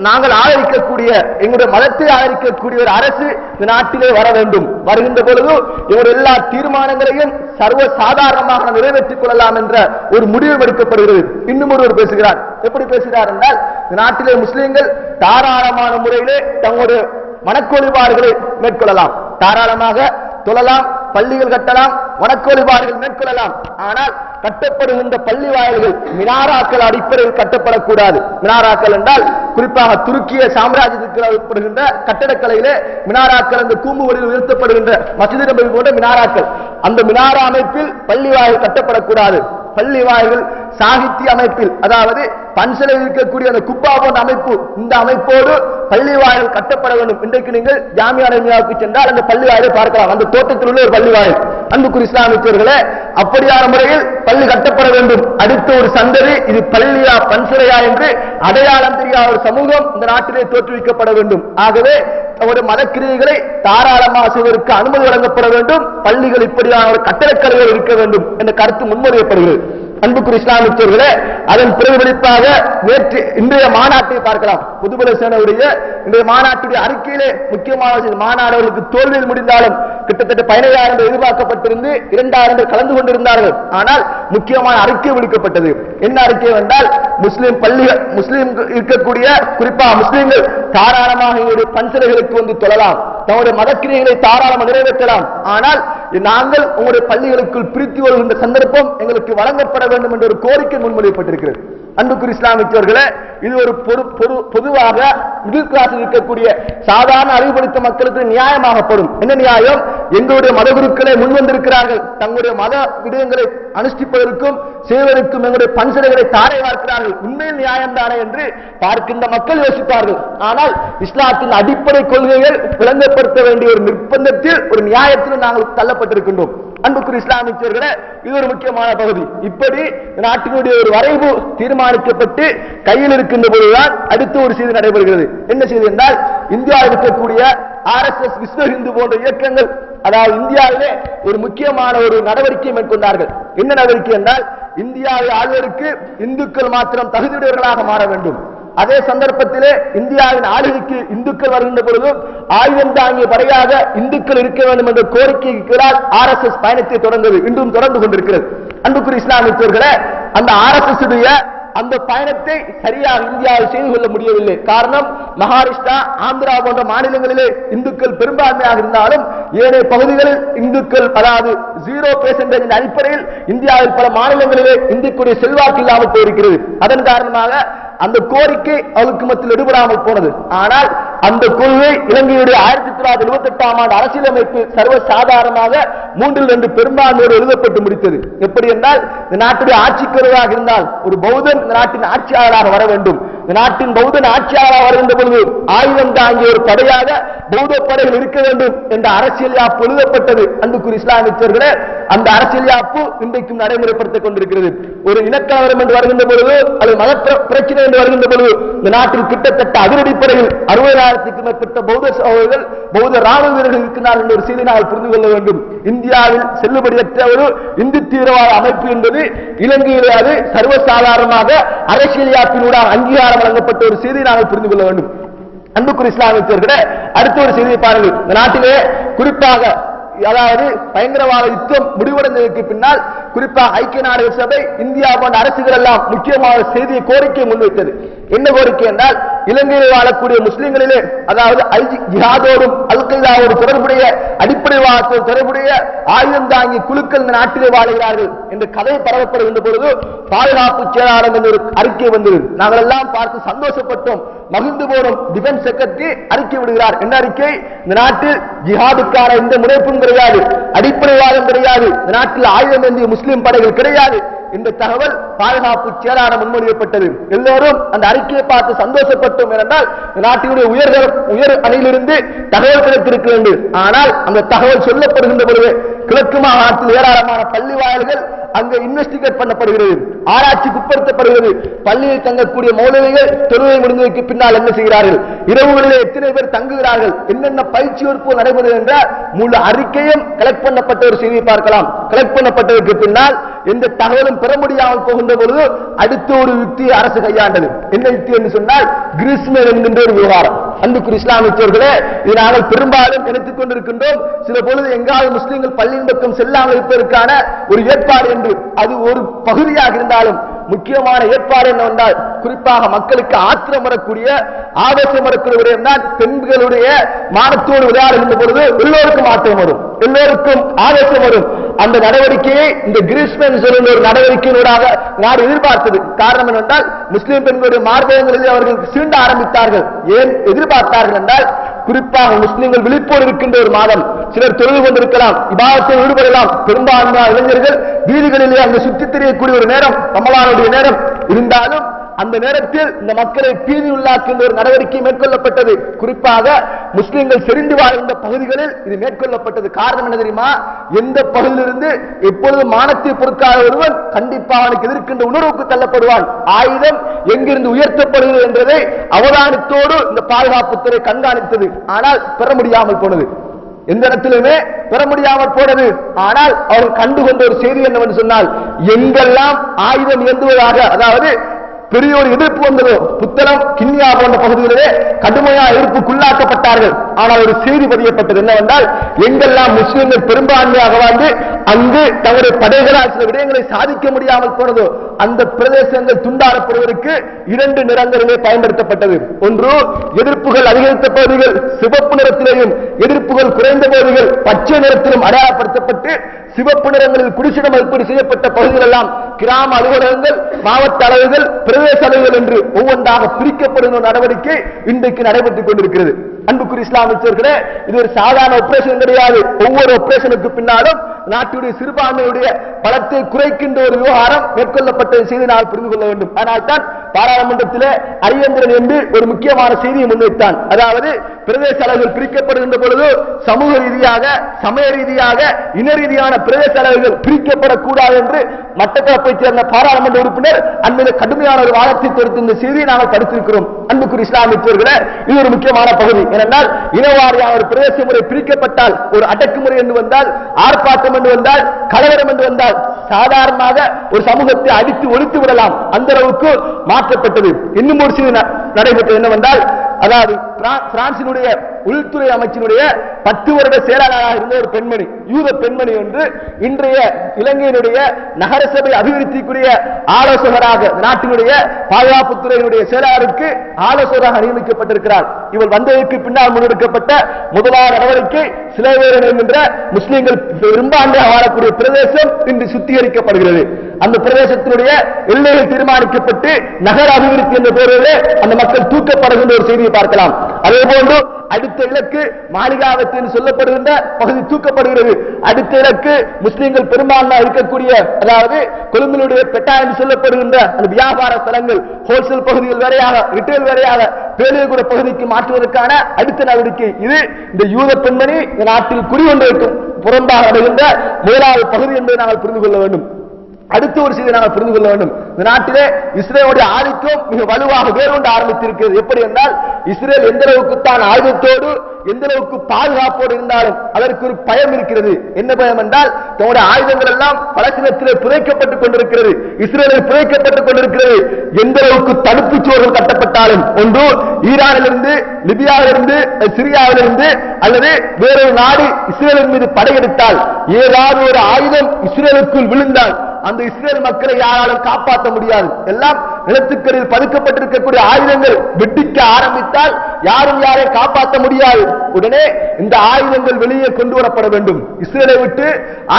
நாங்கள் ஆதரிக்கக்கூடிய எங்களுடைய மதத்தை ஆதரிக்கக்கூடிய ஒரு அரசு இந்த நாட்டிலே வர வேண்டும். வருகின்ற பொழுது இவருடைய எல்லா தீர்மானங்களையும் சர்வ சாதாரணமாக நிறைவேற்றிக் கொள்ளலாம் என்ற ஒரு முடிவு எடுக்கப்படுகிறது. இன்னும் ஒருவர் பேசுகிறார். எப்படி பேசுகிறார் என்றால், இந்த நாட்டிலே முஸ்லிம்கள் தாராளமான முறையிலே தங்களுடைய வணக்க வழிபாடுகளை மேற்கொள்ளலாம், தாராளமாக தொழலாம், பள்ளிகள் கட்டலாம், வணக்க வழிபாடுகள் மேற்கொள்ளலாம். ஆனால் கட்டப்படுகின்ற பள்ளி வாயில்கள் மினாராக்கள் அடிப்படையில் கட்டப்படக்கூடாது. மினாராக்கள் என்றால் குறிப்பாக துருக்கிய சாம்ராஜ்யத்திற்கு ஏற்படுகின்ற கட்டடக்கலையிலே மினாராக்கள் அந்த கூம்புகளில் உயர்த்தப்படுகின்ற மஸ்ஜித் நபவி போன்ற மினாராக்கள், அந்த மினாரா அமைப்பில் பள்ளி வாயில் கட்டப்படக்கூடாது. பள்ளி வாயில்கள் சாகித்ய அமைப்பில், அதாவது பன்சலை இருக்கக்கூடிய அந்த குப்பா போன்ற அமைப்பு, இந்த அமைப்போடு பள்ளி வாயில் கட்டப்பட வேண்டும். இன்றைக்கு நீங்கள் ஜாமியா நபியாவுக்கு சென்றால் அந்த பள்ளி வாயிலை பார்க்கலாம், அந்த தோட்டத்தில் உள்ள ஒரு பள்ளி வாயில். அன்புக்குரிய இஸ்லாமியர்களே, அப்படியான முறையில் பள்ளி கட்டப்பட வேண்டும். அடுத்த ஒரு சந்ததி இது பள்ளியா பன்சலையா என்று அடையாளம் தெரியாத ஒரு சமூகம் இந்த நாட்டிலே தோற்றுவிக்கப்பட வேண்டும். ஆகவே அவருடைய மதக்கிரியைகளை தாராளமாக செய்வதற்கு அனுமதி வழங்கப்பட வேண்டும். பள்ளிகள் இப்படியான ஒரு கட்டடக்கலைகள் இருக்க வேண்டும் என்ற கருத்து முன்மொழியப்படுகிறது. அன்புக்குரிய இஸ்லாமியர்களே, அதன் பிரதிபலிப்பாக நேற்று இன்றைய மாநாட்டை பார்க்கலாம். பொதுபல சேனையுடைய இன்றைய மாநாட்டுடைய அறிக்கையிலே முக்கியமான மாநாடுகளுக்கு தோல்வியில் முடிந்தாலும் கிட்டத்தட்ட 15,000 எதிர்பார்க்கப்பட்டிருந்து 2,000 கலந்து கொண்டிருந்தார்கள். ஆனால் முக்கியமான அறிக்கை விடுக்கப்பட்டது. என்ன அறிக்கை என்றால், முஸ்லிம் இருக்கக்கூடிய குறிப்பாக முஸ்லிம்கள் தாராளமாக எங்களுடைய பன்சலைகளுக்கு வந்து தொழலாம், தங்களுடைய மதக்கிரியைகளை தாராளமாக நிறைவேற்றலாம். ஆனால் நாங்கள் உங்களுடைய பள்ளிகளுக்குள் பிரித்து வருகின்ற சந்தர்ப்பம் எங்களுக்கு வழங்கப்பட வேண்டும் என்ற ஒரு கோரிக்கை முன்மொழியப்பட்டிருக்கிறது. அன்புக்குரிய இஸ்லாமியர்களே, இது ஒரு பொதுவாக மிடில் கிளாஸ் இருக்கக்கூடிய சாதாரண அறிவுபடுத்த மக்களுக்கு நியாயமாகப்படும். என்ன நியாயம்? எங்களுடைய மத குருக்களை முன்வந்திருக்கிறார்கள், தங்களுடைய மத விடயங்களை அனுஷ்டிப்பதற்கும் செய்வதற்கும் எங்களுடைய பன்சலைகளை தாரை பார்க்கிறார்கள், உண்மையில் நியாயம்தானே என்று பார்க்கின்ற மக்கள் யோசிப்பார்கள். ஆனால் இஸ்லாத்தின் அடிப்படை கொள்கைகள் விளங்கப்படுத்த வேண்டிய ஒரு நிர்பந்தத்தில், ஒரு நியாயத்தில் நாங்கள் தள்ளப்பட்டிருக்கின்றோம். அன்புக்குரிய இஸ்லாமியர்களே, இது ஒரு முக்கியமான பகுதி. இப்படி நாட்டினுடைய ஒரு வரைவு தீர்மானிக்கப்பட்டு கையில் இருக்கின்ற போதுதான் அடுத்த ஒரு செய்தி நடைபெறுகிறது. என்ன செய்தி என்றால், இந்தியாவில் இருக்கக்கூடிய RSS விஸ்வ இந்து போன்ற இயக்கங்கள், அதாவது இந்தியாவிலே ஒரு முக்கியமான ஒரு நடவடிக்கை மேற்கொண்டார்கள். என்ன நடவடிக்கை என்றால், இந்தியாவை ஆளுவதற்கு இந்துக்கள் மாத்திரம் தகுதியுடையவர்களாக மாற வேண்டும். அதே சந்தர்ப்பத்திலே இந்தியாவின் ஆளுகைக்கு இந்துக்கள் வருகின்ற பொழுதும் ஆயுதம் தாங்கிய படையாக இந்துக்கள் இருக்க வேண்டும் என்ற கோரிக்கைக்கு கீழால் RSS பயணத்தை தொடர்ந்தது, இன்றும் தொடர்ந்து கொண்டிருக்கிறது. அன்புக்குரிய இஸ்லாமியர்களே, அந்த RSS உடைய அந்த பயணத்தை சரியாக இந்தியாவில் செய்து கொள்ள முடியவில்லை. காரணம், மகாராஷ்டிரா, ஆந்திரா போன்ற மாநிலங்களிலே இந்துக்கள் பெரும்பான்மையாக இருந்தாலும் ஏனைய பகுதிகளில் இந்துக்கள், அதாவது 0% அடிப்படையில் இந்தியாவில் பல மாநிலங்களிலே இந்துக்களுடைய செல்வாக்கு இல்லாமல் போயிருக்கிறது. அதன் காரணமாக அந்த கோரிக்கை அவளுக்கு மத்தியில் எடுபடாமல் போனது. ஆனால் அந்த கொள்கை இலங்கையுடைய 1978ஆம் ஆண்டு அரசியலமைப்பு சர்வ சாதாரணமாக 3/2 பெரும்பான்மையோடு எழுதப்பட்டு முடித்தது. எப்படி என்றால், இந்த நாட்டுடைய ஆட்சிக்கருவாக இருந்தால் ஒரு பௌத்தன் இந்த நாட்டின் ஆட்சியாளராக வர வேண்டும். இந்த நாட்டின் பௌத்தன் ஆட்சியாளராக வருகின்ற பொழுது ஆயுதம் தாங்கிய ஒரு படையாக பௌத்த படைகள் இருக்க வேண்டும் என்ற அரசியல் யாப்பு எழுதப்பட்டது. அன்புக்குரிய இஸ்லாமியர்களே, அந்த அரசியல் யாப்பு இன்றைக்கும் நடைமுறைப்படுத்திக் கொண்டிருக்கிறது. ஒரு இனக்கலவரம் என்று வருகின்ற பொழுது, அது மத பிரச்சனை என்று வருகின்ற பொழுது, இந்த நாட்டில் கிட்டத்தட்ட அதிரடிப்படையில் 60,000க்கும் மேற்பட்ட பௌத்த சகோதரர்கள், பௌத்த ராணுவ வீரர்கள் இருக்கிறார்கள் என்ற ஒரு செய்தி நாங்கள் புரிந்து கொள்ள வேண்டும். இந்தியாவில் செல்லுபடியற்ற ஒரு இந்து தீவிரவாத அமைப்பு என்பது இலங்கையில் அது சர்வசாதாரணமாக அரசியல் யாப்பினூடாக அங்கீகாரம் வழங்கப்பட்ட ஒரு செய்தியை நாங்கள் புரிந்து கொள்ள வேண்டும். அன்புக்குரிய இஸ்லாமியர்களே, அடுத்த ஒரு செய்தியை பாருங்கள். இந்த நாட்டிலே குறிப்பாக, அதாவது பயங்கரவாத யுத்தம் முடிவடைந்ததற்கு பின்னால் குறிப்பாக ஐக்கிய நாடுகள் சபை, இந்தியா போன்ற அரசுகள் எல்லாம் முக்கியமான செய்தியை கோரிக்கை முன்வைத்தது. என்ன கோரிக்கை என்றால், இலங்கையில் வாழக்கூடிய முஸ்லிம்களிலே, அதாவது ஜிஹாதோடும் அல் கைதாவோடு தொடர்புடைய அடிப்படைவாதத்தோடு தொடர்புடைய ஆயுதம் தாங்கிய குழுக்கள் இந்த நாட்டிலே வாழ்கிறார்கள் என்ற கதை பரவப்படுகின்ற பொழுது பாதுகாப்பு செயலாளர் என்ற ஒரு அறிக்கை வந்தது. நாங்கள் எல்லாம் பார்த்து சந்தோஷப்பட்டோம், மகிழ்ந்து போனோம். டிஃபென்ஸ் செக்ரட்டரி அறிக்கை விடுகிறார். என்ன அறிக்கை? இந்த நாட்டில் ஜிஹாதுக்கான எந்த முனைப்பும் கிடையாது, அடிப்படைவாதம் கிடையாது, இந்த நாட்டில் ஆயுதம் ஏந்திய முஸ்லிம் படைகள் கிடையாது இந்த தகவல் பாதுகாப்பு செயலாளர் முன்மொழியப்பட்டது. எல்லோரும் அந்த அறிக்கையை பார்த்து சந்தோஷப்பட்டோம். என்றால் நாட்டினுடைய உயர் அணியிலிருந்து தகவல் கிடைத்திருக்கிறது. ஆனால் அந்த தகவல் சொல்லப்படுகின்ற பொழுது கிழக்கு மாகாணத்தில் ஏராளமான பள்ளி வாயில்கள் அங்க இன்வெஸ்டிகேட் பண்ணப்படுகிறது, ஆராய்ச்சிக்கு உட்படுத்தப்படுகிறது. பள்ளியில் தங்கக்கூடிய மௌலவிகள் தொழுகை முடிந்ததற்கு பின்னால் என்ன செய்கிறார்கள், இரவுகளிலே எத்தனை பேர் தங்குகிறார்கள், என்னென்ன பயிற்சி வகுப்பு நடைபெறுகிறது என்ற முழு அறிக்கையும் கலெக்ட் பண்ணப்பட்ட ஒரு செய்தியை பார்க்கலாம். கலெக்ட் பண்ணப்பட்டதற்கு பின்னால் எந்த தகவலும் பெற முடியாமல் போகின்ற பொழுது அடுத்த ஒரு யுக்தியை அரசு கையாண்டது. என்ன யுக்தி என்று சொன்னால் கிறிஸ்மஸ் என்கின்ற ஒரு விவகாரம். அன்புக்குரிய இஸ்லாமியர்களே, இது நாங்கள் பெரும்பாலும் நினைத்துக் கொண்டிருக்கின்றோம், சில பொழுது எங்காவது முஸ்லிம்கள் பள்ளியின் பக்கம் செல்லாமல் இருப்பதற்கான ஒரு ஏற்பாடு என்று. அது ஒரு பகுதியாக இருந்தாலும் முக்கியமான ஏற்பாடு என்னவென்றால், குறிப்பாக மக்களுக்கு ஆத்திரம் வரக்கூடிய ஆவேசம் வரக்கூடிய விடயம் தான் பெண்களுடைய மானத்தோடு விளையாடுகின்ற பொழுது எல்லோருக்கும் ஆத்திரம் வரும், எல்லோருக்கும் ஆவேசம் வரும். அந்த நடவடிக்கையை இந்த கிறிஸ்மஸ் சொல்லுகிற ஒரு நடவடிக்கையினூடாக நாடு எதிர்பார்த்தது. காரணம் என்னவென்றால், முஸ்லிம் பெண்களுடைய மார்பகங்களில் அவர்கள் சீண்ட ஆரம்பித்தார்கள். ஏன் எதிர்பார்த்தார்கள் என்றால், குறிப்பாக முஸ்லிம்கள் விழிப்போடு இருக்கின்ற ஒரு மாதம், சிலர் தொழுது கொண்டிருக்கலாம், இபாதத்தில் ஈடுபடலாம், பெரும்பான்மையான இளைஞர்கள் வீதிகளிலே அங்கு சுற்றித் திரியக்கூடிய ஒரு நேரம், ரமலானுடைய நேரம் இருந்தாலும் அந்த நேரத்தில் இந்த மக்களை பீதி உள்ளாக்கின்ற ஒரு நடவடிக்கை மேற்கொள்ளப்பட்டது. குறிப்பாக முஸ்லிம்கள் செறிந்து வாழ்கின்ற பகுதிகளில் இது மேற்கொள்ளப்பட்டது. காரணம் என்ன தெரியுமா, எந்த பகுதியிலிருந்து எப்பொழுது மானத்தை பொறுக்காத ஒருவன் கண்டிப்பாக அவனுக்கு எதிர்க்கின்ற உணர்வுக்கு தள்ளப்படுவான். ஆயுதம் எங்கிருந்து உயர்த்தப்படுகிறது என்பதை அவதானத்தோடு இந்த பாதுகாப்புத்துறை கண்காணித்தது. ஆனால் பெற முடியாமல் போனது, எந்த இடத்திலுமே பெற முடியாமல் போனது. ஆனால் அவர்கள் கண்டுகொண்ட ஒரு செய்தி என்னவென்று சொன்னால், எங்கெல்லாம் ஆயுதம் இயங்குவதாக, அதாவது பெரிய ஒரு எதிர்ப்பு வந்ததோ, புத்தளம் கிண்ணியா போன்ற பகுதிகளிலே கடுமையான எதிர்ப்புக்குள்ளாக்கப்பட்டார்கள். ஆனால் ஒரு செய்தி பதியப்பட்டது என்னவென்றால், எங்கெல்லாம் முஸ்லிம்கள் பெரும்பான்மையாக வாழ்ந்து அங்கு தங்களுடைய படைகளால் சில விடயங்களை சாதிக்க முடியாமல் போனதோ அந்த பிரதேசங்கள் துண்டாடப்படுவதற்கு 2 நிறங்களிலே பயன்படுத்தப்பட்டது. ஒன்று, எதிர்ப்புகள் அதிகரித்த பகுதிகள் சிவப்பு நிறத்திலேயும், எதிர்ப்புகள் குறைந்த பகுதிகள் பச்சை நிறத்திலும் அடையாளப்படுத்தப்பட்டு, சிவப்பு நிறங்களில் குடிசிடம் மதிப்பீடு செய்யப்பட்ட பகுதிகள் எல்லாம் கிராம அலுவலகங்கள், மாவட்ட அளவுகள், பிரதேச அளவுகள் என்று ஒவ்வொன்றாக பிரிக்கப்படுகிற நடவடிக்கை இன்றைக்கு நடைபெற்றுக் கொண்டிருக்கிறது. அன்புக்குரிய இஸ்லாமியர்களே, இது ஒரு சாதாரண ஆபரேஷன் கிடையாது. ஒவ்வொரு ஆபரேஷனுக்கு பின்னாலும் நாட்டுடைய சிறுபான்மையுடைய பலத்தை குறைக்கின்ற ஒரு விவகாரம் மேற்கொள்ளப்பட்ட செய்தி நாம் புரிந்து கொள்ள வேண்டும். ஆனால் தான் பாராளுமன்றத்திலே அரியந்திரன் என்று ஒரு முக்கியமான செய்தியை முன்வைத்தான். அதாவது பிரதேச அளவுகள் பிரிக்கப்படுகின்ற பொழுது சமூக ரீதியாக, சமய ரீதியாக, இன ரீதியான பிரதேச அளவுகள் பிரிக்கப்படக்கூடாது என்று மட்டக்களப்பைச் சேர்ந்த பாராளுமன்ற உறுப்பினர் அண்மையில் கடுமையான ஒரு வாதத்தை தொடுத்த இந்த செய்தியை நாங்கள் படித்திருக்கிறோம். அன்புக்குரிய இஸ்லாமியர்களே, இது ஒரு முக்கியமான பகுதி. ஏனென்றால் இனவாரியான ஒரு பிரதேச முறை பிரிக்கப்பட்டால், ஒரு அடக்குமுறை என்று வந்தால், ஆர்ப்பாட்டம் என்று வந்தால், கலவரம் என்று வந்தால் சாதாரணமாக ஒரு சமூகத்தை அடித்து ஒழித்து விடலாம். அந்த அளவுக்கு மாற்றப்பட்டது. இன்னும் ஒரு செய்தி நடைபெற்றது என்னவென்றால், அதாவது பிரான்சினுடைய உள்துறை அமைச்சினுடைய 10 வருட செயலாளராக இருந்த ஒரு பெண்மணி, யூத பெண்மணி என்று இன்றைய இலங்கையினுடைய நகரசபை அபிவிருத்திக்குரிய ஆலோசகராக, நாட்டினுடைய பாதுகாப்புத்துறையினுடைய செயலாளருக்கு ஆலோசகராக நியமிக்கப்பட்டிருக்கிறார். இவள் வந்ததற்கு பின்னால் முன்னெடுக்கப்பட்ட முதலாவது நடவடிக்கை சிலைவேரன் என்கின்ற முஸ்லிம்கள் பெரும்பான்மையாக வாழக்கூடிய பிரதேசம் இன்று சுத்திகரிக்கப்படுகிறது. அந்த பிரதேசத்தினுடைய எல்லைகள் தீர்மானிக்கப்பட்டு நகர அபிவிருத்தி என்ற பெயரிலே அந்த மக்கள் தூக்கப்படுகின்ற ஒரு செய்தியை பார்க்கலாம். அதே போன்று அடுத்த இலக்கு மாளிகாவத்து என்று சொல்லப்படுகின்ற பகுதி தூக்கப்படுகிறது. அடுத்த இலக்கு முஸ்லிம்கள் பெரும்பான்மை இருக்கக்கூடிய, அதாவது கொழும்பினுடைய பெட்டா என்று சொல்லப்படுகின்ற அந்த வியாபார தலங்கள், ஹோல்சேல் பகுதிகள் வேறையாக, ரிட்டேல் வேறையாக பேலியகுட பகுதிக்கு மாற்றுவதற்கான அடுத்த நடவடிக்கை இது. இந்த யூத பெண்மணி இந்த நாட்டில் குடிகொண்டிருக்கும் புறம்பாக நடக்கின்ற முதலாவது பகுதி என்பதை நாங்கள் புரிந்து கொள்ள வேண்டும். அடுத்த ஒரு செய்தி நாங்கள் புரிந்து கொள்ள வேண்டும். இந்த நாட்டிலே இஸ்ரேலுடைய ஆதிக்கம் மிக வலுவாக வேறுகொண்டு ஆரம்பித்திருக்கிறது. எப்படி என்றால், இஸ்ரேல் எந்த அளவுக்கு தான் ஆயுதத்தோடு, எந்த அளவுக்கு பாதுகாப்போடு இருந்தாலும் அதற்கு ஒரு பயம் இருக்கிறது. என்ன பயம் என்றால், தன்னுடைய ஆயுதங்கள் எல்லாம் பலஸ்தீனத்திலே புதைக்கப்பட்டுக் கொண்டிருக்கிறது, இஸ்ரேலில் புதைக்கப்பட்டுக் கொண்டிருக்கிறது. எந்த அளவுக்கு தடுப்பு சுவர்கள் கட்டப்பட்டாலும், ஒன்று ஈரானிலிருந்து, லிபியாவிலிருந்து, சிரியாவிலிருந்து அல்லது வேறொரு நாடு இஸ்ரேலின் மீது படையெடுத்தால், ஏதாவது ஒரு ஆயுதம் இஸ்ரேலுக்குள் விழுந்தால் அந்த இஸ்ரேல் மக்களை யாராலும் காப்பாற்ற முடியாது. எல்லாம் நிலத்துக்கடியில் பதுக்கப்பட்டிருக்கக்கூடிய ஆயுதங்கள் வெடிக்க ஆரம்பித்தால் யாரும் யாரை காப்பாற்ற முடியாது. உடனே இந்த ஆயுதங்கள் வெளியே கொண்டு வரப்பட வேண்டும், இஸ்ரேலை விட்டு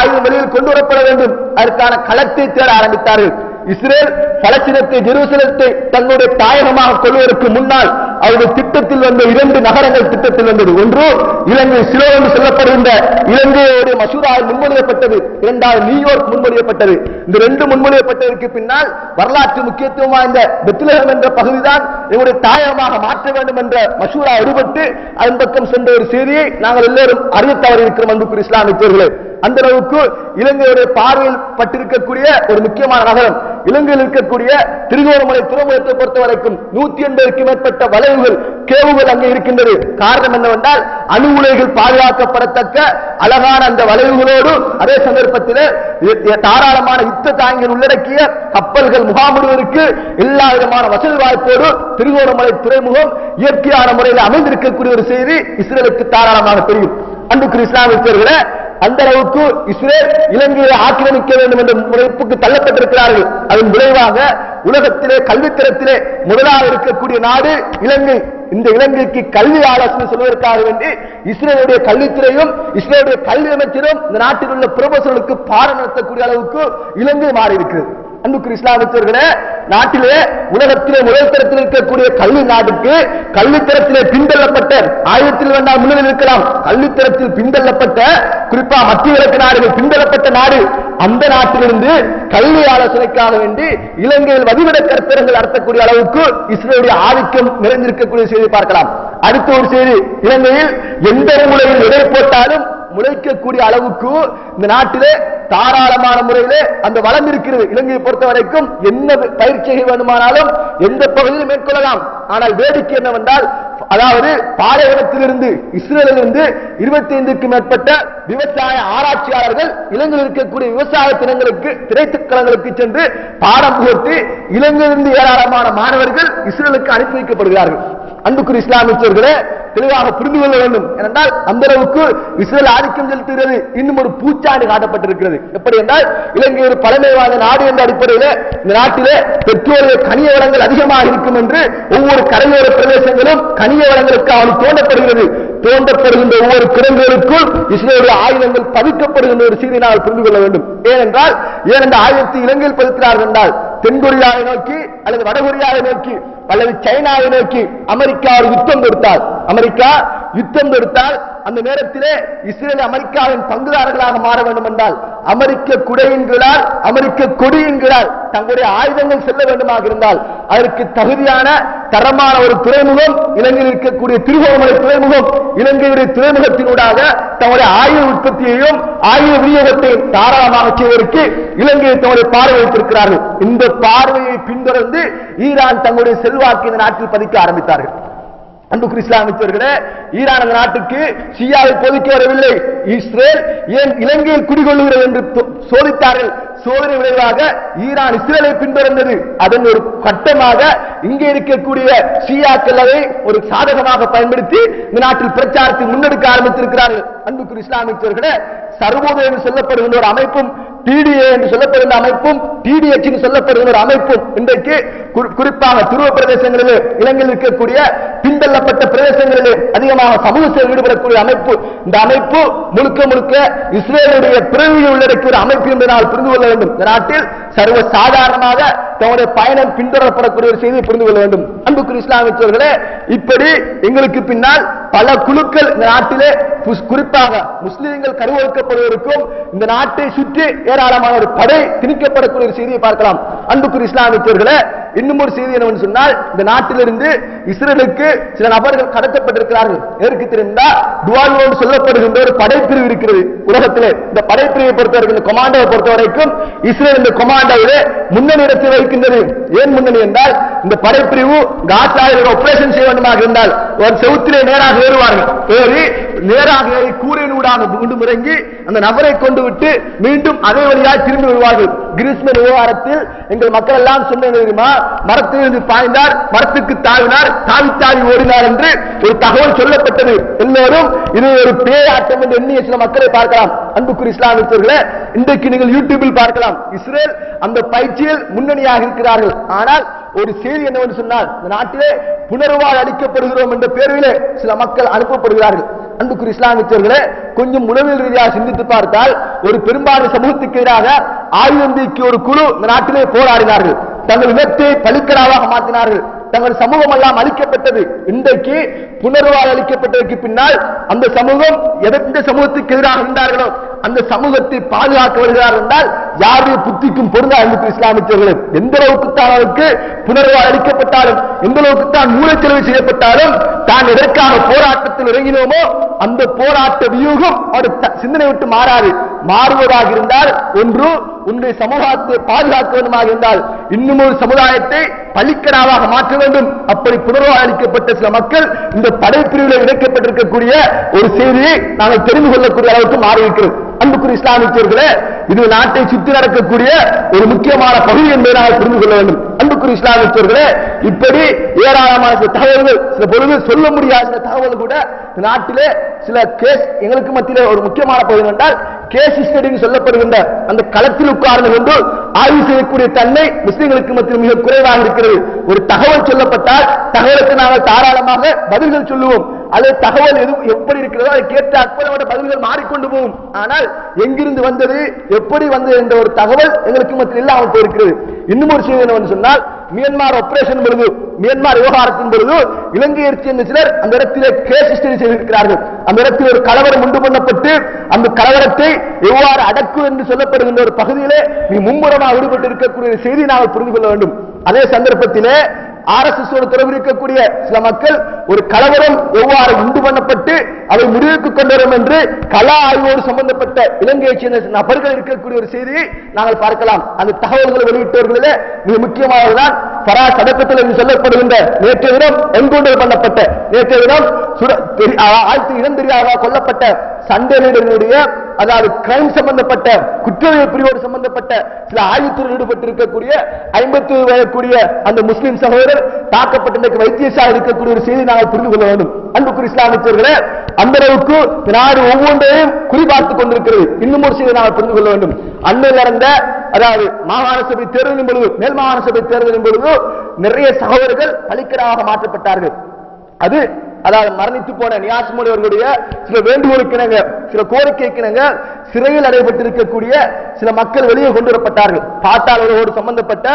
ஆயுதம் வெளியில் கொண்டு வரப்பட வேண்டும். அதற்கான களத்தை தேட ஆரம்பித்தார்கள். இஸ்ரேல் பலஸ்தீனத்தை, ஜெருசலத்தை தன்னுடைய தாயகமாக கொள்வதற்கு முன்னால் அவருடைய திட்டத்தில் வந்த 2 நகரங்கள் திட்டத்தில் வந்தது. ஒன்று இலங்கை சிலோ என்று சொல்லப்படுகின்ற இலங்கையோடைய மசூராவில் முன்மொழியப்பட்டது, 2வது நியூயார்க் முன்மொழியப்பட்டது. இந்த 2 முன்மொழியப்பட்டதற்கு பின்னால் வரலாற்று முக்கியத்துவம் வாய்ந்த பெத்லஹேம் என்ற பகுதிதான் எங்களுடைய தாயகமாக மாற்ற வேண்டும் என்ற மசூரா எடுபட்டு அதன் பக்கம் சென்ற ஒரு செய்தியை நாங்கள் எல்லோரும் அறிய தவறி இருக்கிறோம். அன்புக்குரிய இஸ்லாமியர்களே, அந்த அளவுக்கு இலங்கையுடைய பார்வையில் பட்டிருக்கக்கூடிய ஒரு முக்கியமான நகரம். இலங்கையில் இருக்கக்கூடிய திருகோணமலை துறைமுகத்தை பொறுத்த வரைக்கும் 180க்கும் மேற்பட்ட வளைவுகள், கேவுகள் அங்கே இருக்கின்றது. காரணம் என்னவென்றால் அணு உலைகள் பாதுகாக்கப்படத்தக்க அழகான அந்த வளைவுகளோடு அதே சந்தர்ப்பத்தில் தாராளமான யுத்த தாங்கிகள் உள்ளடக்கிய கப்பல்கள் முகாமிடுவதற்கு எல்லா விதமான வசதி வாய்ப்போடு திருகோணமலை துறைமுகம் இயற்கையான முறையில் அமைந்திருக்கக்கூடிய ஒரு செய்தி இஸ்ரேலுக்கு தாராளமாக தெரியும். அன்புக்குரிய இஸ்லாமியர்களே, அந்த அளவுக்கு இஸ்ரேல் இலங்கையை ஆக்கிரமிக்க வேண்டும் என்ற முறைப்புக்கு தள்ளப்பட்டிருக்கிறார்கள். அதன் விளைவாக உலகத்திலே கல்வித்தரத்திலே முதலாக இருக்கக்கூடிய நாடு இலங்கை. இந்த இலங்கைக்கு கல்வி ஆலோசனை சொல்வதற்காக வேண்டி இஸ்ரேலுடைய கல்வித்துறையும் இஸ்ரேலுடைய கல்வி அமைச்சரும் இந்த நாட்டில் உள்ள புரொபசர்களுக்கு பாடம் நடத்தக்கூடிய அளவுக்கு இலங்கை மாறி இருக்கிறது. அன்புக்குரிய இஸ்லாமியர்களே, நாட்டிலே உலகத்திலே முதல் தரத்தில் இருக்கக்கூடிய கல்வி நாட்டுக்கு கல்வித்தரத்திலே பின்தள்ளப்பட்ட, ஆயுதத்தில் வேண்டாம் முன்னிலையில் இருக்கலாம், கல்வித்தரத்தில் பின்தள்ளப்பட்ட, குறிப்பா மத்திய கிழக்கு நாடுகள் பின்தள்ளப்பட்ட நாடு, அந்த நாட்டிலிருந்து கல்வி ஆலோசனைக்காக வேண்டி இலங்கையில் வதிவிட கருத்தரங்கள் நடத்தக்கூடிய அளவுக்கு இஸ்ரேலுடைய ஆதிக்கம் நிறைந்திருக்கக்கூடிய செய்தி பார்க்கலாம். அடுத்த ஒரு செய்தி, இலங்கையில் எந்த மூலையில் எதை போட்டாலும் முளைக்கக்கூடிய அளவுக்கு இந்த நாட்டிலே தாராளமான முறையிலே அந்த வளம் இருக்கிறது. இலங்கையை பொறுத்த வரைக்கும் என்ன பயிற்சியை வேண்டுமானாலும் எந்த பகுதியில் மேற்கொள்ளலாம். ஆனால் வேடிக்கை என்னவென்றால், அதாவது பாலைவனத்திலிருந்து இஸ்ரேலிலிருந்து 25க்கும் மேற்பட்ட விவசாய ஆராய்ச்சியாளர்கள் இலங்கையில் இருக்கக்கூடிய விவசாய திணைக்களங்களுக்கு சென்று பாடம் புகட்டி இலங்கையிலிருந்து ஏராளமான மாணவர்கள் இஸ்ரேலுக்கு அனுப்பி வைக்கப்படுகிறார்கள். அன்புக்குரிய இஸ்லாமியர்களே, தெளிவாக புரிந்து கொள்ள வேண்டும். ஏனென்றால் அந்த அளவுக்கு இஸ்ரேல் ஆதிக்கம் செலுத்துகிறது. இன்னும் ஒரு பூச்சாண்டி காட்டப்பட்டிருக்கிறது. எப்படி என்றால், இலங்கை ஒரு பழமைவாத நாடு என்ற அடிப்படையில் இந்த நாட்டிலே பெட்ரோலிய கனிய வளங்கள் அதிகமாக இருக்கும் என்று ஒவ்வொரு கரையோர பிரதேசங்களும் கனிய வளங்களுக்கு அவள் தோண்டப்படுகிறது. தோண்டப்படுகின்ற ஒவ்வொரு கிடங்குகளுக்குள் இஸ்ரேலுடைய ஆயுதங்கள் பதிக்கப்படுகின்ற ஒரு செய்தியை நாங்கள் புரிந்து கொள்ள வேண்டும். ஏனென்றால் ஏனென்ற ஆயுதத்தை இலங்கையில் பதிக்கிறார்கள் என்றால் தென்கொரியாவை நோக்கி அல்லது வடகொரியாவை நோக்கி அல்லது சைனாவை நோக்கி அமெரிக்கா ஒரு யுத்தம் தொடுத்தால், அமெரிக்கா யுத்தம் தொடுத்தால் அந்த நேரத்திலே இஸ்ரேல் அமெரிக்காவின் பங்குதாரர்களாக மாற வேண்டும் என்றால் அமெரிக்க குடையின்களால், அமெரிக்க கொடியின்களால் தங்களுடைய ஆயுதங்கள் செல்ல வேண்டுமாக இருந்தால் அதற்கு தகுதியான தரமான ஒரு துறைமுகம் இலங்கையில் இருக்கக்கூடிய திருகோணமலை துறைமுகம், இலங்கையுடைய துறைமுகத்தினூடாக தங்களுடைய ஆயுத உற்பத்தியையும் ஆயுத விநியோகத்தையும் தாராளமாக செய்வதற்கு இலங்கையை தங்களுடைய பார்வை வைத்திருக்கிறார்கள். இந்த பார்வையை பின்தொடர்ந்து ஈரான் தங்களுடைய செல்வாக்கு இந்த நாட்டில் பதிக்க ஆரம்பித்தார்கள். அன்புக்குரிய இஸ்லாமியர்களே, ஈரான் அந்த நாட்டுக்கு ஷியாவை போதிக்க வரவில்லை. இஸ்ரேல் ஏன் இலங்கையில் குடிகொள்ளுகிறது என்று சோதித்தார்கள். சோதனை விளைவாக ஈரான் இஸ்ரேலை பின்தொடர்ந்தது. அதன் ஒரு கட்டமாக இங்கே இருக்கக்கூடிய ஷியாக்கள் அதை ஒரு சாதகமாக பயன்படுத்தி இந்த நாட்டில் பிரச்சாரத்தை முன்னெடுக்க ஆரம்பித்திருக்கிறார்கள். அன்புக்குரிய இஸ்லாமியர்களே, சர்வோதயம் என்று சொல்லப்படுகின்ற ஒரு அமைப்பும் டிடிஏ என்று சொல்லப்படுகின்ற அமைப்பும் டிடிஎச் என்று சொல்லப்படுகின்ற ஒரு அமைப்பும் இன்றைக்கு குறிப்பாக துருவ பிரதேசங்களிலே இலங்கையில் இருக்கக்கூடிய பின்தள்ளப்பட்ட பிரதேசங்களிலே அதிகமாக சமூக சேவை ஈடுபடக்கூடிய அமைப்பு. இந்த அமைப்பு முழுக்க முழுக்க இஸ்ரேலுடைய பிறவியை உள்ளடக்கிய ஒரு அமைப்பு என்று நாம் புரிந்து கொள்ள வேண்டும். இந்த நாட்டில் சர்வ சாதாரணமாக தன்னுடைய பயணம் பின்தொடரப்படக்கூடிய ஒரு செய்தியை புரிந்து கொள்ள வேண்டும். அன்புக்குரிய இஸ்லாமியர்களே, இப்படி எங்களுக்கு பின்னால் பல குழுக்கள் இந்த நாட்டிலே குறிப்பாக முஸ்லீம்கள் கருவறுக்கப்படுவதற்கும் இந்த நாட்டை சுற்றி ஏராளமான ஒரு படை திணிக்கப்படக்கூடிய ஒரு செய்தியை பார்க்கலாம். அன்புக்குரிய இஸ்லாமியர்களே, இன்னும் ஒரு செய்தி என்னவென்று சொன்னால், இந்த நாட்டிலிருந்து இஸ்ரேலுக்கு சில நபர்கள் கடத்தப்பட்டிருக்கிறார்கள். எதற்கு தெரிந்தா, டுவால் சொல்லப்படுகின்ற ஒரு படைப்பிரிவு இருக்கிறது உலகத்திலே. இந்த படைப்பிரிவை பொறுத்தவரைக்கும், இந்த கொமாண்டோவை பொறுத்த வரைக்கும் இஸ்ரேல் இந்த கொமாண்டோவிலே முன்னணி இடத்தை வைக்கின்றது. ஏன் முன்னணி என்றால், இந்த படைப்பிரிவு காசாவில் ஆபரேஷன் செய்ய வேண்டுமாக இருந்தால் ஒரு செவுத்திலே நேராக ஏறுவார்கள். ஏறி நேராக ஏறி கூரையினூடாக மீண்டும் இறங்கி அந்த நபரை கொண்டு விட்டு மீண்டும் அதே வழியாக திரும்பி வருவார்கள். கிறிஸ்மன் விவகாரத்தில் எங்கள் மக்கள் எல்லாம் சொன்னது தெரியுமா, மரத்திலிருந்து பாய்ந்தார், மரத்துக்கு தாவினார், தாவி தாவி ஓடினார் என்று ஒரு தகவல் சொல்லப்பட்டது. எல்லோரும் இது ஒரு பேயாட்டம் என்று எண்ணிய சில மக்களை பார்க்கலாம். அன்புக்குரிய இஸ்லாமியர்களே, இன்றைக்கு நீங்கள் யூடியூபில் பார்க்கலாம், இஸ்ரேல் அந்த பயிற்சியில் முன்னணியாக இருக்கிறார்கள். ஆனால் ஒரு செய்தி என்னவென்று சொன்னால், இந்த நாட்டிலே புனர்வாழ் அளிக்கப்படுகிறோம் என்ற பேரிலே சில மக்கள் அனுப்பப்படுகிறார்கள். அன்புக்குரிய இஸ்லாமியர்களே, கொஞ்சம் உளவியல் ரீதியாக சிந்தித்து பார்த்தால் ஒரு பெரும்பான்மை சமூகத்துக்கு எதிராக ஆயுதம் தூக்கிய ஒரு குழு இந்த நாட்டிலே போராடினார்கள். தங்கள் இனத்தை பலிக்கடாவாக மாற்றினார்கள். தங்கள் சமூகம் எல்லாம் அளிக்கப்பட்டது. இன்றைக்கு புனர்வாழ் அளிக்கப்பட்டதற்கு பின்னால் அந்த சமூகம் எந்த சமூகத்துக்கு எதிராக இருந்தார்களோ அந்த சமூகத்தை பாதுகாக்க வருகிறார் என்றால் யாருடைய புத்திக்கும் பொருந்தா என்று இஸ்லாமியர்களே, எந்த அளவுக்கு தான் அவருக்கு புனர்வாழ் அளிக்கப்பட்டாலும், எந்த அளவுக்கு தான் மூளைச்செலவு செய்யப்பட்டாலும், தான் எதற்காக போராட்டத்தில் இறங்கினோமோ அந்த போராட்ட வியூகம் அவருடைய சிந்தனை விட்டு மாறாது. மாறுவதாக இருந்தால் ஒன்று உன்னுடைய சமூகத்தை பாதுகாக்க வேண்டுமாக இருந்தால் இன்னும் ஒரு சமுதாயத்தை பலிக்கடாவாக மாற்ற வேண்டும். அப்படி புனர்வாழ் அளிக்கப்பட்ட சில மக்கள் இந்த படைப்பிரிவில் இணைக்கப்பட்டிருக்கக்கூடிய ஒரு செய்தியை நாங்கள் தெரிந்து கொள்ளக்கூடிய அளவுக்கு மாறியிருக்கிறோம். அன்புக்குரிய இஸ்லாமியர்களே, இது நாட்டை சுற்றி நடக்கக்கூடிய ஒரு முக்கியமான பகுதி என்பதை நாங்கள் புரிந்து கொள்ள வேண்டும். அன்புக்குரிய இஸ்லாமியர்களே, இப்படி ஏராளமான சில தகவல்கள், சில பொழுது சொல்ல முடியாத சில தகவல்கள் கூட நாட்டிலே சில கேஸ் எங்களுக்கு மத்தியில் ஒரு முக்கியமான பகுதி என்றால் கேஸ் ஸ்டடி சொல்லப்படுகின்ற அந்த களத்தில் உட்கார்ந்து கொண்டு ஆய்வு செய்யக்கூடிய தன்மை முஸ்லிம்களுக்கு மத்தியில் மிக குறைவாக இருக்கிறது. ஒரு தகவல் சொல்லப்பட்டால் தகவலுக்கு நாங்கள் தாராளமாக பதில்கள் சொல்லுவோம். அது தகவல் எப்படி இருக்கிறதோ அதை கேட்டு அப்போது பதில்கள் மாறிக்கொண்டு போகும். ஆனால் எங்கிருந்து வந்தது, எப்படி வந்தது என்ற ஒரு தகவல் எங்களுக்கு மத்தியில் இல்லாமல் போயிருக்கிறது. இன்னும் ஒரு செய்தி என்னவென்று சொன்னால், மியான்மர் ஆபரேஷன் பொழுது, மியான்மர் விவகாரத்தின் பொழுது இலங்கையைச் சேர்ந்த சிலர் அந்த இடத்திலே கேஸ் ஸ்டடி செய்திருக்கிறார்கள். அந்த இடத்தில் ஒரு கலவரம் உண்டு பண்ணப்பட்டு அந்த கலவரத்தை எவ்வாறு அடக்கும் என்று சொல்லப்படுகின்ற ஒரு பகுதியிலே நீ மும்முரமாக ஈடுபட்டு இருக்கக்கூடிய செய்தி நாங்கள் புரிந்து கொள்ள வேண்டும். அதே சந்தர்ப்பத்திலே RSS தொடர்பு இருக்கக்கூடிய சில மக்கள் ஒரு கலவரம் எவ்வாறு உண்டு பண்ணப்பட்டு அதை முடிவுக்கு கொண்டு வரும் என்று கள ஆய்வோடு சம்பந்தப்பட்ட இலங்கையைச் சேர்ந்த நபர்கள் இருக்கக்கூடிய ஒரு செய்தியை நாங்கள் பார்க்கலாம். அந்த தகவல்களை வெளியிட்டவர்களிலே மிக முக்கியமானதுதான் பராஸ் அடக்கத்தில் என்று சொல்லப்படுகின்ற நேற்றைய தினம் என்கவுண்டர் பண்ணப்பட்ட, நேற்றைய தினம் இடம் தெரியாத கொல்லப்பட்ட சண்டேனுடைய, அதாவது கிரைம் சம்பந்தப்பட்ட குற்றவியல் பிரிவோடு சம்பந்தப்பட்ட சில ஆய்வுத்துறையில் ஈடுபட்டிருக்கக்கூடிய 50 வயதுடைய அந்த முஸ்லிம் சகோதரர் தாக்கப்பட்ட வைத்தியசாலை இருக்கக்கூடிய ஒரு செய்தி நாங்கள் புரிந்து கொள்ள வேண்டும். அன்புக்குரிய இஸ்லாமியர்களே, அந்த அளவுக்கு நாடு ஒவ்வொன்றையும் குறிபார்த்துக் கொண்டிருக்கிறது. இன்னும் ஒரு செய்தி நாங்கள் புரிந்து கொள்ள வேண்டும். அண்மையில் நடந்த, அதாவது மாகாண சபை தேர்தலின் பொழுது, மேல் மாகாண சபை தேர்தலின் பொழுது நிறைய சகோதரர்கள் பலிக்கடாக மாற்றப்பட்டார்கள். அது அதாவது மரணித்து போன நியாஸ் மோடி அவர்களுடைய சில வேண்டுகோளுக்கு இணங்க, சில கோரிக்கைக்கு இணங்க சிறையில் அடைபட்டிருக்கக்கூடிய சில மக்கள் வெளியே கொண்டு வரப்பட்டார்கள். பாட்டாளர்களோடு சம்பந்தப்பட்ட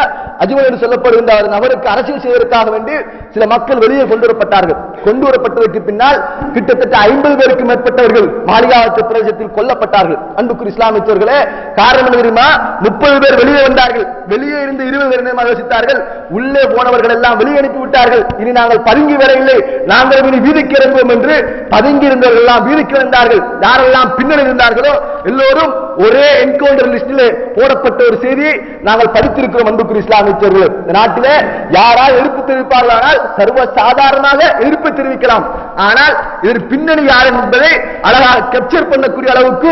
அஜ்மல் என்று சொல்லப்படுகின்ற நபருக்கு அரசியல் செய்வதற்காக வேண்டி சில மக்கள் வெளியே கொண்டு வரப்பட்டார்கள். கொண்டு வரப்பட்டதற்கு பின்னால் கிட்டத்தட்ட 50 பேருக்கு மேற்பட்டவர்கள் மாளிகாவத்து பிரதேசத்தில் கொல்லப்பட்டார்கள். அன்புக்குரிய இஸ்லாமியர்களே, காரணம் என்ன தெரியுமா? 30 பேர் வெளியே வந்தார்கள். வெளியே இருந்து 20 பேர் யோசித்தார்கள். உள்ளே போனவர்கள் எல்லாம் வெளியே அனுப்பி விட்டார்கள். இனி நாங்கள் பதுங்கி வர இல்லை, நாங்கள் இனி வீதிக்கு இறங்குவோம் என்று பதுங்கி இருந்தவர்கள் எல்லாம் வீதிக்கு வந்தார்கள். யாரெல்லாம் பின்னணி இருந்தார்களோ எல்லோரும் ஒரே என்கவுண்டர் லிஸ்டிலே போடப்பட்ட ஒரு செய்தியை நாங்கள் படித்திருக்கிறோம். அன்புக்குரிய இஸ்லாமியர்களே, இந்த நாட்டிலே யாரால் எதிர்ப்பு தெரிவிப்பார்களானால் சர்வ சாதாரணமாக எதிர்ப்பு தெரிவிக்கலாம். ஆனால் இதன் பின்னணி யார் என்பதை அழகாக கேப்சர் பண்ணக்கூடிய அளவுக்கு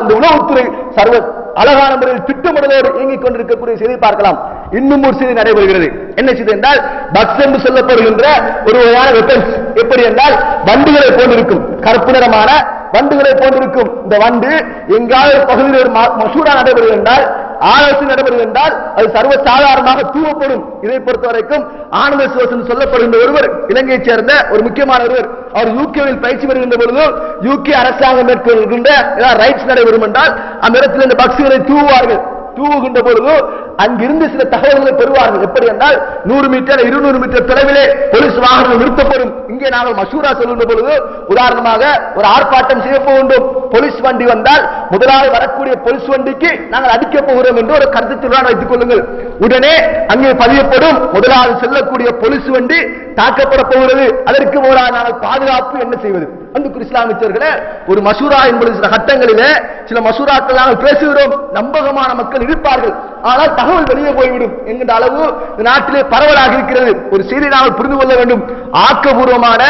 இந்த உளவுத்துறை சர்வ அழகான முறையில் திட்டமிடலோடு இயங்கிக் கொண்டிருக்கக்கூடிய செய்தி பார்க்கலாம். இன்னும் ஒரு செய்தி நடைபெறுகிறது. என்ன செய்தி என்றால், பக்ஸ் என்று சொல்லப்படுகின்ற ஒரு வகையான வெப்பன்ஸ். எப்படி என்றால் வண்டுகளை போன்றிருக்கும், கருப்பு நிறமான வண்டுகளை போன்றிருக்கும். இந்த வண்டு எங்காவது ஒரு பகுதியில் ஒரு மசூரா நடைபெறுகிறது என்றால், ஆலோசனை நடைபெறுகிறது என்றால் அது சர்வ சாதாரணமாக தூவப்படும். இதை பொறுத்தவரைக்கும் ஆனந்த சிவசன் சொல்லப்படுகின்ற ஒருவர், இலங்கையைச் சேர்ந்த ஒரு முக்கியமான ஒருவர், அவர் யூகேவில் பயிற்சி பெறுகின்ற பொழுது யூகே அரசாங்கம் மேற்கொள்கின்ற ரைட்ஸ் நடைபெறும் என்றால் அந்த இடத்தில் இந்த பக்ஸுகளை தூவுவார்கள். தூவுகின்ற பொழுது அங்கிருந்து சில தகவல்களை பெறுவார்கள். எப்படி என்றால் 100 மீட்டர் 200 மீட்டர் தொலைவிலே போலீஸ் வாகனம் நிறுத்தப்படும். இங்கே நாங்கள் மசூரா சொல்கின்ற பொழுது, உதாரணமாக ஒரு ஆர்ப்பாட்டம் செய்ய போகின்றோம், போலீஸ் வண்டி வந்தால் முதலாவது வரக்கூடிய போலீஸ் வண்டிக்கு நாங்கள் அடிக்க போகிறோம் என்று ஒரு கருத்துடன் வைத்துக் கொள்ளுங்கள். உடனே அங்கே பதியப்படும் முதலாவது செல்லக்கூடிய போலீஸ் வண்டி தாக்கப்பட போகிறது. அதற்கு முதலாக நாங்கள் பாதுகாப்பு என்ன செய்வது? அன்புக்குரிய இஸ்லாமியர்களே, ஒரு மசூரா என்பது சில கட்டங்களிலே சில மசூராக்கள் நாங்கள் பேசுகிறோம், நம்பகமான மக்கள் இருப்பார்கள், ஆனால் தகவல் வெளியே போய்விடும் என்கின்ற அளவு நாட்டிலே பரவலாக இருக்கிறது. ஒரு செய்தி நாங்கள் புரிந்து கொள்ள வேண்டும். ஆக்கபூர்வமான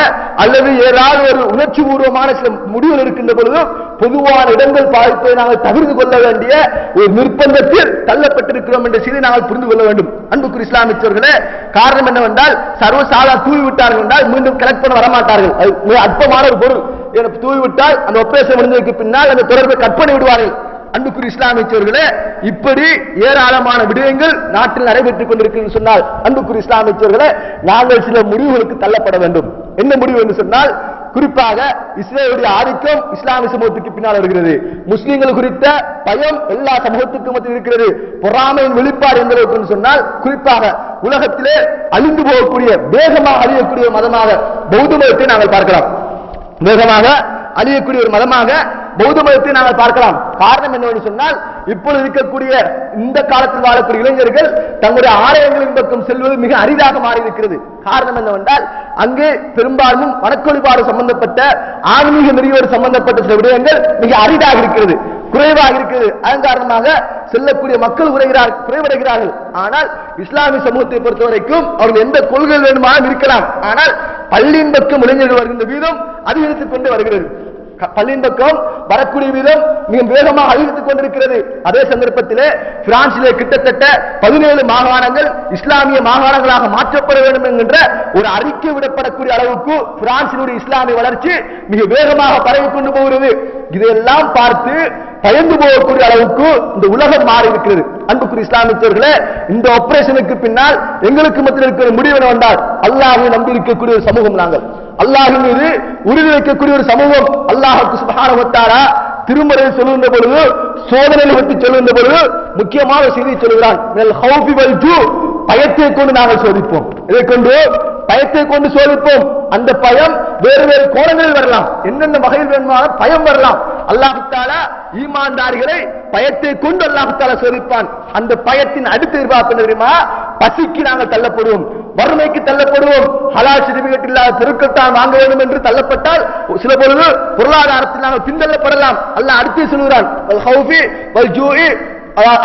அல்லது ஏதாவது ஒரு உணர்ச்சி பூர்வமான சில முடிவுகள் இருக்கின்ற பொழுது பொதுவான இடங்கள் பாதிப்பை நாங்கள் தவிர்த்து கொள்ள வேண்டிய ஒரு நிர்பந்தத்தில் தள்ளப்பட்டிருக்கிறோம் என்ற செய்தி நாங்கள் புரிந்து கொள்ள வேண்டும். அன்புக்குரிய இஸ்லாமியர்களே, காரணம் என்னவென்றால் சர்வசாதா தூவி விட்டார்கள் என்றால் மீண்டும் கலெக்ட் பண்ண வரமாட்டார்கள். அது அற்பமான ஒரு பொருள். தூவிவிட்டால் அந்த ஒப்பேசம் முடிந்ததற்கு பின்னால் அந்த தொடர்பை கட் பண்ணி விடுவார்கள். அன்புக்குரிய இஸ்லாமியர்களே, இப்படி ஏராளமான விடயங்கள் நாட்டில் நடைபெற்றுக் கொண்டிருக்கிறது சொன்னால், அன்புக்குரிய இஸ்லாமியர்களே, நாங்கள் சில முடிவுகளுக்கு தள்ளப்பட வேண்டும். என்ன முடிவு என்று சொன்னால், குறிப்பாக இஸ்ரேலுடைய ஆதிக்கம் இஸ்லாமிய சமூகத்துக்கு பின்னால் வருகிறது. முஸ்லிம்கள் குறித்த பயம் எல்லா சமூகத்துக்கும் மத்தியில் இருக்கிறது. பொறாமையின் வெளிப்பாடு எந்த அளவுக்கு சொன்னால், குறிப்பாக உலகத்திலே அழிந்து போகக்கூடிய, வேகமாக அழியக்கூடிய மதமாக பௌத்த மதத்தை நாங்கள் பார்க்கலாம். வேகமாக அழியக்கூடிய ஒரு மதமாக பௌத்த மதத்தை நாங்கள் பார்க்கலாம். காரணம் என்னவென்று சொன்னால், இப்பொழுது இருக்கக்கூடிய இந்த காலத்தில் வாழக்கூடிய இளைஞர்கள் தங்களுடைய ஆலயங்களின் பக்கம் செல்வது மிக அரிதாக மாறி இருக்கிறது. காரணம் என்னவென்றால், அங்கே பெரும்பாலும் வணக்க வழிபாடு சம்பந்தப்பட்ட ஆன்மீக நெறியோடு சம்பந்தப்பட்ட சில விடயங்கள் மிக அரிதாக இருக்கிறது, குறைவாக இருக்கிறது. அதன் காரணமாக செல்லக்கூடிய மக்கள் குறைவடைகிறார்கள். ஆனால் இஸ்லாமிய சமூகத்தை பொறுத்தவரைக்கும் அவர்கள் எந்த கொள்கைகள் வேண்டுமானாலும் இருக்கலாம். ஆனால் பள்ளியின் பக்கம் இளைஞர்கள் வருகின்ற வீதம் அதிகரித்துக் கொண்டே வருகிறது. பள்ளியின் பக்கம் வரக்கூடிய வீதம் மிக வேகமாக அதிகரித்துக் கொண்டிருக்கிறது. அதே சந்தர்ப்பத்திலே பிரான்சிலே கிட்டத்தட்ட 17 மாகாணங்கள் இஸ்லாமிய மாகாணங்களாக மாற்றப்பட வேண்டும் என்கின்ற ஒரு அறிக்கை விடப்படக்கூடிய அளவுக்கு பிரான்சினுடைய இஸ்லாமிய வளர்ச்சி மிக வேகமாக பரவி கொண்டு போகிறது. இதையெல்லாம் பார்த்து பயந்து போகக்கூடிய அளவுக்கு இந்த உலகம் மாறி இருக்கிறது. அன்புக்குரிய இஸ்லாமியர்களே, இந்த ஆபரேஷனுக்கு பின்னால் எங்களுக்கு மத்தியில் இருக்கிற முடிவு என்னவென்றால், அல்லாஹ்வை நம்பி இருக்கக்கூடிய ஒரு சமூகம் நாங்கள், அல்லாஹ்வின் மீது உறுதி வைக்கக்கூடிய ஒரு சமூகம். அல்லாஹ்வுக்கு சுப்ஹானஹு வ தஆலா திருமறையில் சொல்லுகின்ற பொழுது, சோதனையை பற்றி சொல்லுகின்ற பொழுது முக்கியமான செய்தி சொல்கிறான், பயத்தை கொண்டு நாங்கள் சோதிப்போம். இதை கொண்டு பயத்தை கொண்டு சோதிப்போம். அந்த பயம் வேறு வேறு கோணங்களில் வரலாம், என்னென்ன வகையில் வேணுமானாலும் பயம் வரலாம். அல்லாஹ் தஆலா ஈமான்தாரிகளை பயத்தை கொண்டு அல்லாஹ் தஆலா சோதிப்பான். அந்த பயத்தின் அடுத்த எதிர்பார்ப்பு என்ன தெரியுமா? பசிக்கு நாங்கள் தள்ளப்படுவோம், வறுமைக்கு தள்ளப்படுவோம், ஹலால் சர்டிபிகேட் இல்லாத பெருக்கத்தான் வாங்க வேண்டும் என்று தள்ளப்பட்டால் சில பொழுது பொருளாதாரத்தில் நாங்கள் பின்தள்ளப்படலாம். அல்லாஹ் அடுத்து சொல்கிறான்,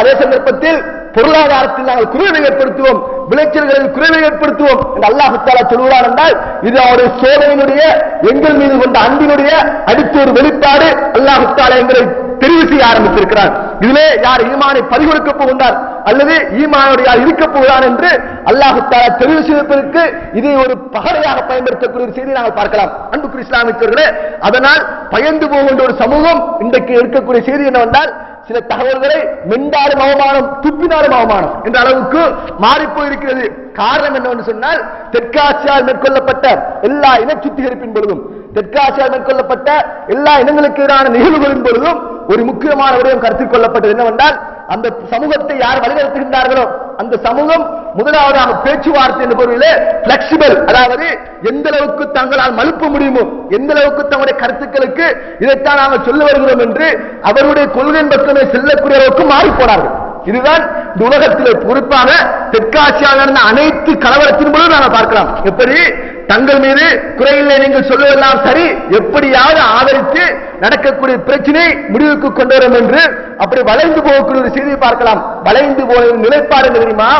அதே சந்தர்ப்பத்தில் பொருளாதாரத்தில் நாங்கள் குறைவை ஏற்படுத்துவோம், விளைச்சல்களில் குறைவை ஏற்படுத்துவோம் என்று அல்லாஹ் தஆலா சொல்கிறார் என்றால், இது அவருடைய சோதனையினுடைய எங்கள் மீது கொண்ட அன்பினுடைய அடுத்த ஒரு வெளிப்பாடு. அல்லாஹ் தஆலா எங்களை தெரிவு செய்ய ஆரம்பித்திருக்கிறார். இதிலே யார் ஈமானை பறிகொடுக்க போகின்றார் அல்லது ஈமானோடு யார் இருக்க போகிறார் என்று அல்லாஹ் தஆலா தெரிவு செய்வதற்கு இதை ஒரு பகடையாக பயன்படுத்தக்கூடிய செய்தியை நாங்கள் பார்க்கலாம். அன்புக்குரிய இஸ்லாமியர்களே, அதனால் பயந்து போகின்ற ஒரு சமூகம் இன்றைக்கு இருக்கக்கூடிய செய்தி என்னவென்றால், சில தகவல்களை மெண்டாலும் அவமானம், துப்பினாலும் அவமானம் என்ற அளவுக்கு மாறி போயிருக்கிறது. காரணம் என்னவென்று சொன்னால், தெற்காசியால் மேற்கொள்ளப்பட்ட எல்லா இன சுத்திகரிப்பின் பொழுதும், தெற்காசியால் மேற்கொள்ளப்பட்ட எல்லா இனங்களுக்கு எதிரான நிகழ்வுகளின் பொழுதும் ஒரு முக்கியமான விடயம் கருத்தில் கொள்ளப்பட்டது என்னவென்றால், அந்த சமூகத்தை யார் வழிநடத்துகின்றார்களோ அந்த சமூகம் முதலாவதாக பேச்சுவார்த்தை என்ற பொருளிலே பிளெக்சிபிள், அதாவது எந்த அளவுக்கு தங்களால் மழுப்ப முடியுமோ, எந்த அளவுக்கு தங்களுடைய கருத்துக்களுக்கு இதைத்தான் நாங்கள் சொல்ல வருகிறோம் என்று அவருடைய கொள்கையின் பக்கமே செல்லக்கூடிய அளவுக்கு மாறி போனார்கள். இதுதான் இந்த உலகத்திலே குறிப்பாக தெற்காசியாவில் நடந்த அனைத்து கலவரத்தின் போது நாங்கள் பார்க்கலாம். எப்படி தங்கள் மீது குறையில்லை நீங்கள் சொல்லுவதெல்லாம் சரி, எப்படியாவது ஆதரித்து நடக்கக்கூடிய பிரச்சனை முடிவுக்கு கொண்டு வரும் என்று அப்படி வளைந்து போகக்கூடிய ஒரு செய்தியை பார்க்கலாம். வளைந்து போன நிலைப்பாடு தெரியுமா?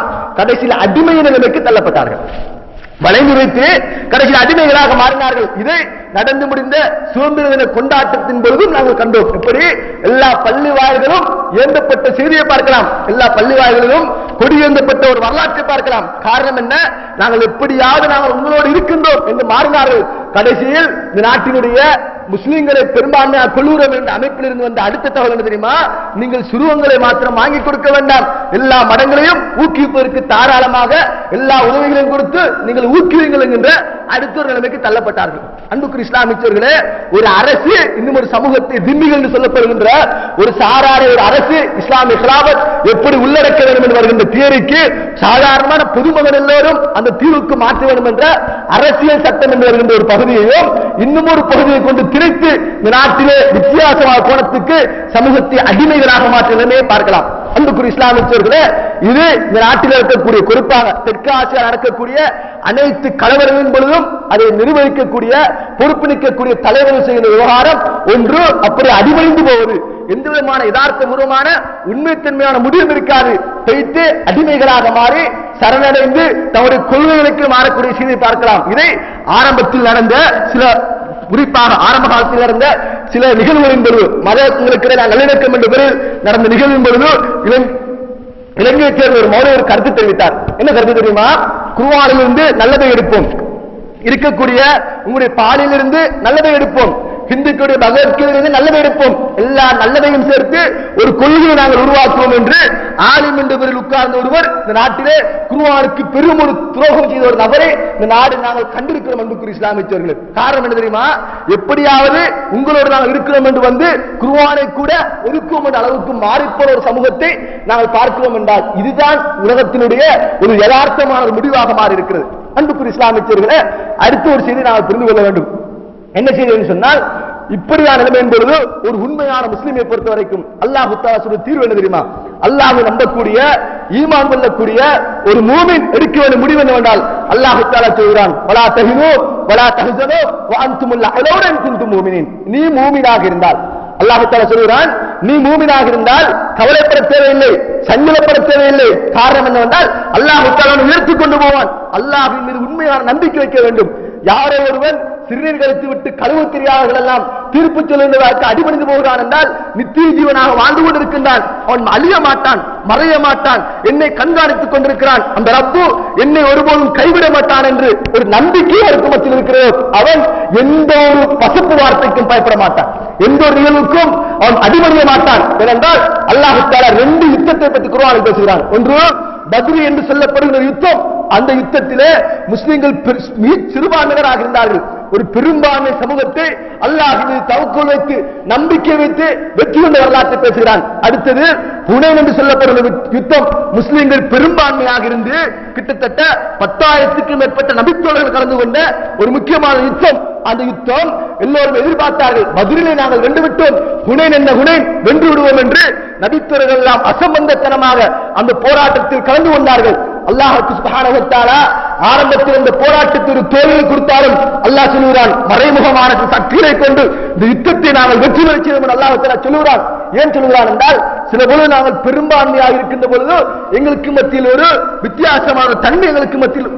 கடைசியில் அடிமை நிலைமைக்கு தள்ளப்பட்டார்கள். வளைந்து வைத்து கடைசியில் அடிமைகளாக மாறினார்கள். இதை நடந்து முடிந்த சுதந்திர தின கொண்டாட்டத்தின் பொழுதும் நாங்கள் கண்டோம். இப்படி எல்லா பள்ளி வாயில்களும் ஏந்தப்பட்ட செய்தியை பார்க்கலாம், எல்லா பள்ளி வாயில்களிலும் கொடி ஏந்தப்பட்ட ஒரு வரலாற்றை பார்க்கலாம். காரணம் என்ன? நாங்கள் எப்படியாவது நாங்கள் உங்களோடு இருக்கின்றோம் என்று மாறினார்கள். கடைசியில் இந்த நாட்டினுடைய முஸ்லிம்களை பெரும்பான்மையாக கொள்ளுகிறோம் என்ற அமைப்பில் இருந்து வந்த அடுத்த தகவல் என்ன தெரியுமா? நீங்கள் சுருவங்களை மாத்திரம் வாங்கி கொடுக்க வேண்டாம், எல்லா மடங்களையும் ஊக்குவிப்பதற்கு தாராளமாக எல்லா உதவிகளையும் கொடுத்து நீங்கள் ஊக்குவிங்கள் என்கின்ற அடுத்த ஒரு நிலைமைக்கு தள்ளப்பட்டார்கள். அன்புக்குரிய இஸ்லாமியர்களே, ஒரு அரசு இன்னும் ஒரு சமூகத்தை திம்மிகள் என்று சொல்லப்படுகின்ற ஒரு சாரார ஒரு அரசு இஸ்லாமிய கிலாபத் எப்படி உள்ளடக்க வேண்டும் என்று வருகின்ற தியரிக்கு சாதாரணமான பொதுமகன் எல்லோரும் அந்த தீர்வுக்கு மாற்ற வேண்டும் என்ற அரசியல் சட்டம் என்று வருகின்ற ஒரு பகுதியையும் இன்னும் ஒரு பகுதியை கொண்டு திரைத்து இந்த நாட்டிலே வித்தியாசமான கோணத்துக்கு சமூகத்தை அடிமைகளாக மாற்ற நிலைமையை பார்க்கலாம். அன்புக்குரிய இஸ்லாமியர்களே, இது இந்த நாட்டில் இருக்கக்கூடிய குறிப்பாக தெற்கு ஆசியாவில் நடக்கக்கூடிய அனைத்து கலவரங்களின் பொழுதும் அதை நிர்வகிக்கக்கூடிய பொறுப்பு நிற்கக்கூடிய தலைவர்கள் செய்கிற விவகாரம் ஒன்று அப்படி அடிமைந்து போவது. எந்த விதமான யதார்த்தபூர்வமான உண்மைத்தன்மையான முடிவும் இருக்காது. வைத்து அடிமைகளாக மாறி சரணடைந்து தன்னுடைய கொள்கைகளுக்கு மாறக்கூடிய செய்தியை பார்க்கலாம். இதை ஆரம்பத்தில் நடந்த சில குறிப்பாக ஆரம்ப காலத்தில் நடந்த சில நிகழ்வுகளின் பொழுது, மதங்களுக்கு நல்லிணக்கம் என்ற பெயரில் நடந்த நிகழ்வின் பொழுது இலங்கையைச் சேர்ந்த ஒரு மௌலவி ஒரு கருத்து தெரிவித்தார். என்ன கருத்து தெரியுமா? குர்ஆனிலிருந்து நல்லதை எடுப்போம், இருக்கக்கூடிய உங்களுடைய பாலிலிருந்து நல்லதை எடுப்போம், ஹிந்துக்களுடைய பகவத்கீதையிலிருந்து நல்லதை எடுப்போம், எல்லா நல்லதையும் சேர்த்து ஒரு கொள்கையை நாங்கள் உருவாக்குவோம் என்று ஆலிம் என்ற பெயரில் உட்கார்ந்த ஒருவர் இந்த நாட்டிலே குர்ஆனுக்கு பெரும் ஒரு துரோகம் செய்த ஒரு நபரை இந்த நாடு நாங்கள் கண்டிருக்கிறோம். அன்புக்குரிய இஸ்லாமியர்களே, காரணம் என்ன தெரியுமா? எப்படியாவது உங்களோடு நாங்கள் இருக்கிறோம் என்று வந்து குர்ஆனை கூட ஒதுக்குவோம் என்ற அளவுக்கு மாறிப்போன ஒரு சமூகத்தை நாங்கள் பார்க்கிறோம் என்றால் இதுதான் உலகத்தினுடைய ஒரு யதார்த்தமான ஒரு முடிவாக மாறி இருக்கிறது. அன்புக்குரிய இஸ்லாமியர்களே, அடுத்த ஒரு செய்தி நாங்கள் புரிந்து கொள்ள வேண்டும். என்ன செய்தி சொன்னால், இப்படியான நிலைமை என்பது ஒரு உண்மையான முஸ்லிமை பொறுத்த வரைக்கும் அல்லாஹ் தஆலா சொல்ற தீர்வு என்ன தெரியுமா? அல்லாஹ்வை நம்பக்கூடிய ஈமான் கொள்ளக்கூடிய ஒரு மூமின் எடுக்க வேண்டிய முடிவு என்னவென்றால் அல்லாஹ் தஆலா சொல்கிறான் வலா தஹினு வலா தஹ்சனு வ அன்துமுல் அலௌன இன் குன்தும் முஃமினீன். நீ மூமினாக இருந்தால் அல்லாஹ் தஆலா சொல்கிறான் நீ மூமினாக இருந்தால் கவலைப்பட தேவையில்லை, சஞ்சலப்பட தேவையில்லை. காரணம் என்னவென்றால் அல்லாஹ் தஆலா உயர்த்திக் கொண்டு போவான். அல்லாஹ்வின் மீது உண்மையான நம்பிக்கை வைக்க வேண்டும். யாரோ ஒருவன் சிறுநீர் கழித்து விட்டு கழுவு தெரியாதவர்கள் எல்லாம் தீர்ப்பு சொல்லுவதற்கு அடிபணிந்து போகிறான் என்றால் நித்திய ஜீவனாக வாழ்ந்து கொண்டிருக்கின்றான். அவன் அழிய மாட்டான், மறைய மாட்டான், என்னை கண்காணித்துக் கொண்டிருக்கிறான். அந்த ரப்பு என்னை ஒருபோதும் கைவிட மாட்டான் என்று ஒரு நம்பிக்கை அவருக்கு மத்தியில் இருக்கிறது. அவன் எந்த ஒரு பசப்பு வார்த்தைக்கும் பயப்பட மாட்டான், எந்த ஒரு நிகழ்வுக்கும் அவன் அடிபணிய மாட்டான். ஏனென்றால் அல்லாஹ் தஆலா 2 யுத்தத்தை பற்றி குர்ஆனில் பேசுகிறான். ஒன்று பத்ர் என்று சொல்லப்படுகிற யுத்தம். அந்த யுத்தத்திலே முஸ்லிம்கள் சிறுபான்மையினராக இருந்தார்கள். ஒரு பெரும்பான்மை சமூகத்தை அல்லாஹ்வின் மீது தவக்குல் வைத்து நம்பிக்கை வைத்து வெற்றி கொண்ட வரலாற்றை பேசுகிறான். அடுத்தது ஹுனைன் என்று சொல்லப்படுகிற யுத்தம். முஸ்லிம்கள் பெரும்பான்மையாக இருந்து கிட்டத்தட்ட 10,000க்கும் மேற்பட்ட நபித்தோழர்கள் கலந்து கொண்ட ஒரு முக்கியமான யுத்தம். அந்த யுத்தம் எல்லோரும் எதிர்பார்த்தார்கள். பத்ரிலே நாங்கள் வென்று விட்டோம், ஹுனைன் என்ன ஹுனைன் வென்று விடுவோம் என்று நபித்தோழர்கள் எல்லாம் அசம்பந்தத்தனமாக அந்த போராட்டத்தில் கலந்து கொண்டார்கள். அல்லாஹ் சுப்ஹானஹு வ தஆலா ஆரம்பத்தில் இந்த போராட்டத்தில் ஒரு தோல்வியை கொடுத்தாலும் அல்லாஹ் சொல்கிறான் மறைமுகமான சக்தியை கொண்டு இந்த யுத்தத்தை நாங்கள் வெற்றி பெற செய்வோம் என்று அல்லாஹ் தஆலா சொல்கிறான். ஏன் சொல்கிறான் என்றால் சில பொழுது நாங்கள் பெரும்பான்மையாக இருக்கின்ற பொழுது எங்களுக்கு மத்தியில் ஒரு வித்தியாசமான தன்மை எங்களுக்கு மத்தியில்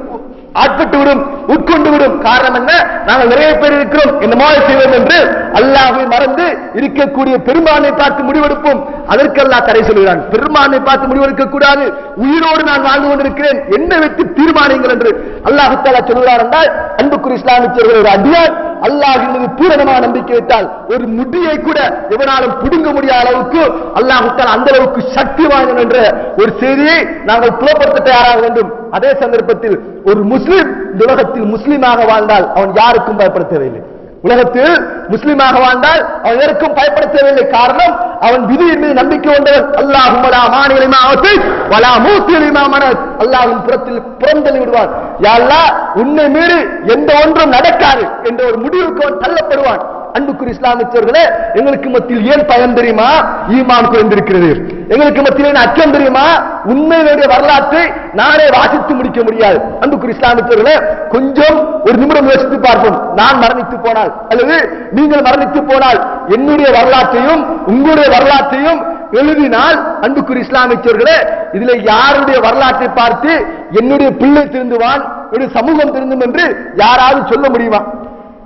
ஆட்பட்டுவிடும், உட்கொண்டு விடும். காரணம் என்ன? நாங்கள் நிறைய பேர் இருக்கிறோம், என்னமோ செய்வோம் என்று அல்லாஹ்வை மறந்து இருக்கக்கூடிய பெரும்பான்மை பார்த்து முடிவெடுப்போம். அதற்கு அல்லாஹ் தடை சொல்கிறான். பெரும்பான்மை பார்த்து முடிவெடுக்க கூடாது, உயிரோடு நான் வாழ்ந்து கொண்டிருக்கிறேன், என்னை வைத்து தீர்மானிங்கள் என்று அல்லாஹ் தஆலா சொல்கிறார். என்றால் அன்புக்குரிய இஸ்லாமியர்கள் ஒரு அடியான் அல்லாஹ்வின் மீது பூரணமான நம்பிக்கை வைத்தால் ஒரு முடியை கூட எவனாலும் பிடுங்க முடியாத அளவுக்கு அல்லாஹ் தஆலா அந்த அளவுக்கு சக்தி வாய்ந்தவன் என்ற ஒரு செய்தியை நாங்கள் புலப்படுத்த தயாராக வேண்டும். அதே சந்தர்ப்பத்தில் ஒரு முஸ்லிம் இந்த உலகத்தில் முஸ்லிமாக வாழ்ந்தால் அவன் யாருக்கும் பயப்பட தேவையில்லை. உலகத்தில் முஸ்லிமாக வாழ்ந்தால் அவன் யாருக்கும் பயப்பட தேவையில்லை. காரணம் அவன் விதியின் மீது நம்பிக்கை கொண்டவன். அல்லாஹும்ம லா மானிஅ லிமா அஸைத் வலா மூஸி லிமா மனஅத். அல்லாஹ்வின் புறத்தில் புறந்தள்ளி விடுவான். யா அல்லாஹ் உன்னை மீறி எந்த ஒன்றும் நடக்காது என்ற ஒரு முடிவுக்கு அவன் தள்ளப்படுவான். அன்புக்குரிய இஸ்லாமியர்களே, எங்களுக்கு மத்தியில் ஏன் பயம் தெரியுமா? ஈமான் குறைந்திருக்கிறது. எங்களுக்கு மத்தியில் அச்சம் தெரியுமா? உண்மையினுடைய வரலாற்றை நானே வாசித்து முடிக்க முடியாது. அன்புக்குரிய இஸ்லாமியர்களே, கொஞ்சம் ஒரு நிமிடம் யோசித்து பார்ப்போம். நான் மரணித்து போனால் அல்லது நீங்கள் மரணித்து போனால் என்னுடைய வரலாற்றையும் உங்களுடைய வரலாற்றையும் எழுதினால், அன்புக்குரிய இஸ்லாமியர்களே, இதுல யாருடைய வரலாற்றை பார்த்து என்னுடைய பிள்ளை திருந்துவான், என்னுடைய சமூகம் திருந்தும் என்று யாராவது சொல்ல முடியுமா?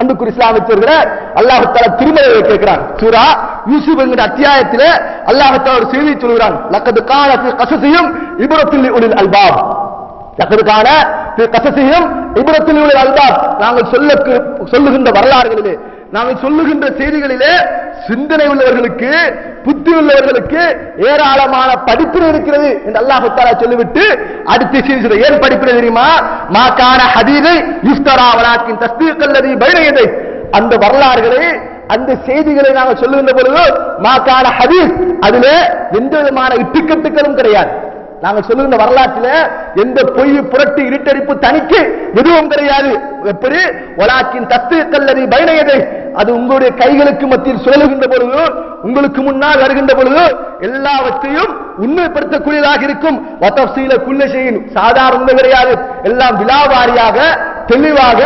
அன்புக்குரிய இஸ்லாமியர்களே, அல்லாஹ் தஆலா திருமறையை கேட்கிறான். சூரா யூசுப் என்கிற அத்தியாயத்திலே அல்லாஹ் தஆலா ஒரு செய்தியை சொல்கிறான். லக்கத் கான ஃபீ கஸஸிஹிம் இப்ரத்துல் லிஉலில் அல்பாப். லக்கத் கான ஃபீ கஸஸிஹிம் இப்ரத்துல் லிஉலில் அல்பாப். நாங்கள் சொல்லுகின்ற வரலாறுகளிலே, நாங்கள் சொல்லுகின்ற செய்திகளிலே சிந்தனை உள்ளவர்களுக்கு, புத்தி உள்ளவர்களுக்கு ஏராளமான படிப்பினை இருக்கிறது என்று அல்லாஹ் தஆலா சொல்லிவிட்டு அடுத்த செய்தி ஏன் படிப்பினை தெரியுமா? மா கான ஹதீதை யுஃப்தரா வலாக்கின் தஸ்தீக் அல்லதி பைன யதை. அந்த வரலாறுகளை, அந்த செய்திகளை நாங்கள் சொல்லுகின்ற பொழுது மா கான ஹதீஸ், அதிலே எந்த விதமான இட்டுக்கட்டுகளும் கிடையாது. நாங்கள் சொல்லுகின்ற வரலாற்றில் எந்த பொய், புரட்டு, இருட்டடிப்பு, தணிக்கை எதுவும் கிடையாது. எப்படி? வலாக்கின் தஸ்தீக் அல்லதி பைன யதை. அது உங்களுடைய கைகளுக்கு மத்தியில் சொல்லுகின்ற பொழுது, உங்களுக்கு முன்னால் வருகின்ற பொழுது எல்லாவற்றையும் உண்மைப்படுத்தக்கூடியதாக இருக்கும். வதஃசீல குல்லி ஷைஇன், சாதாரண கிடையாது, எல்லாம் விலாவாரியாக தெளிவாக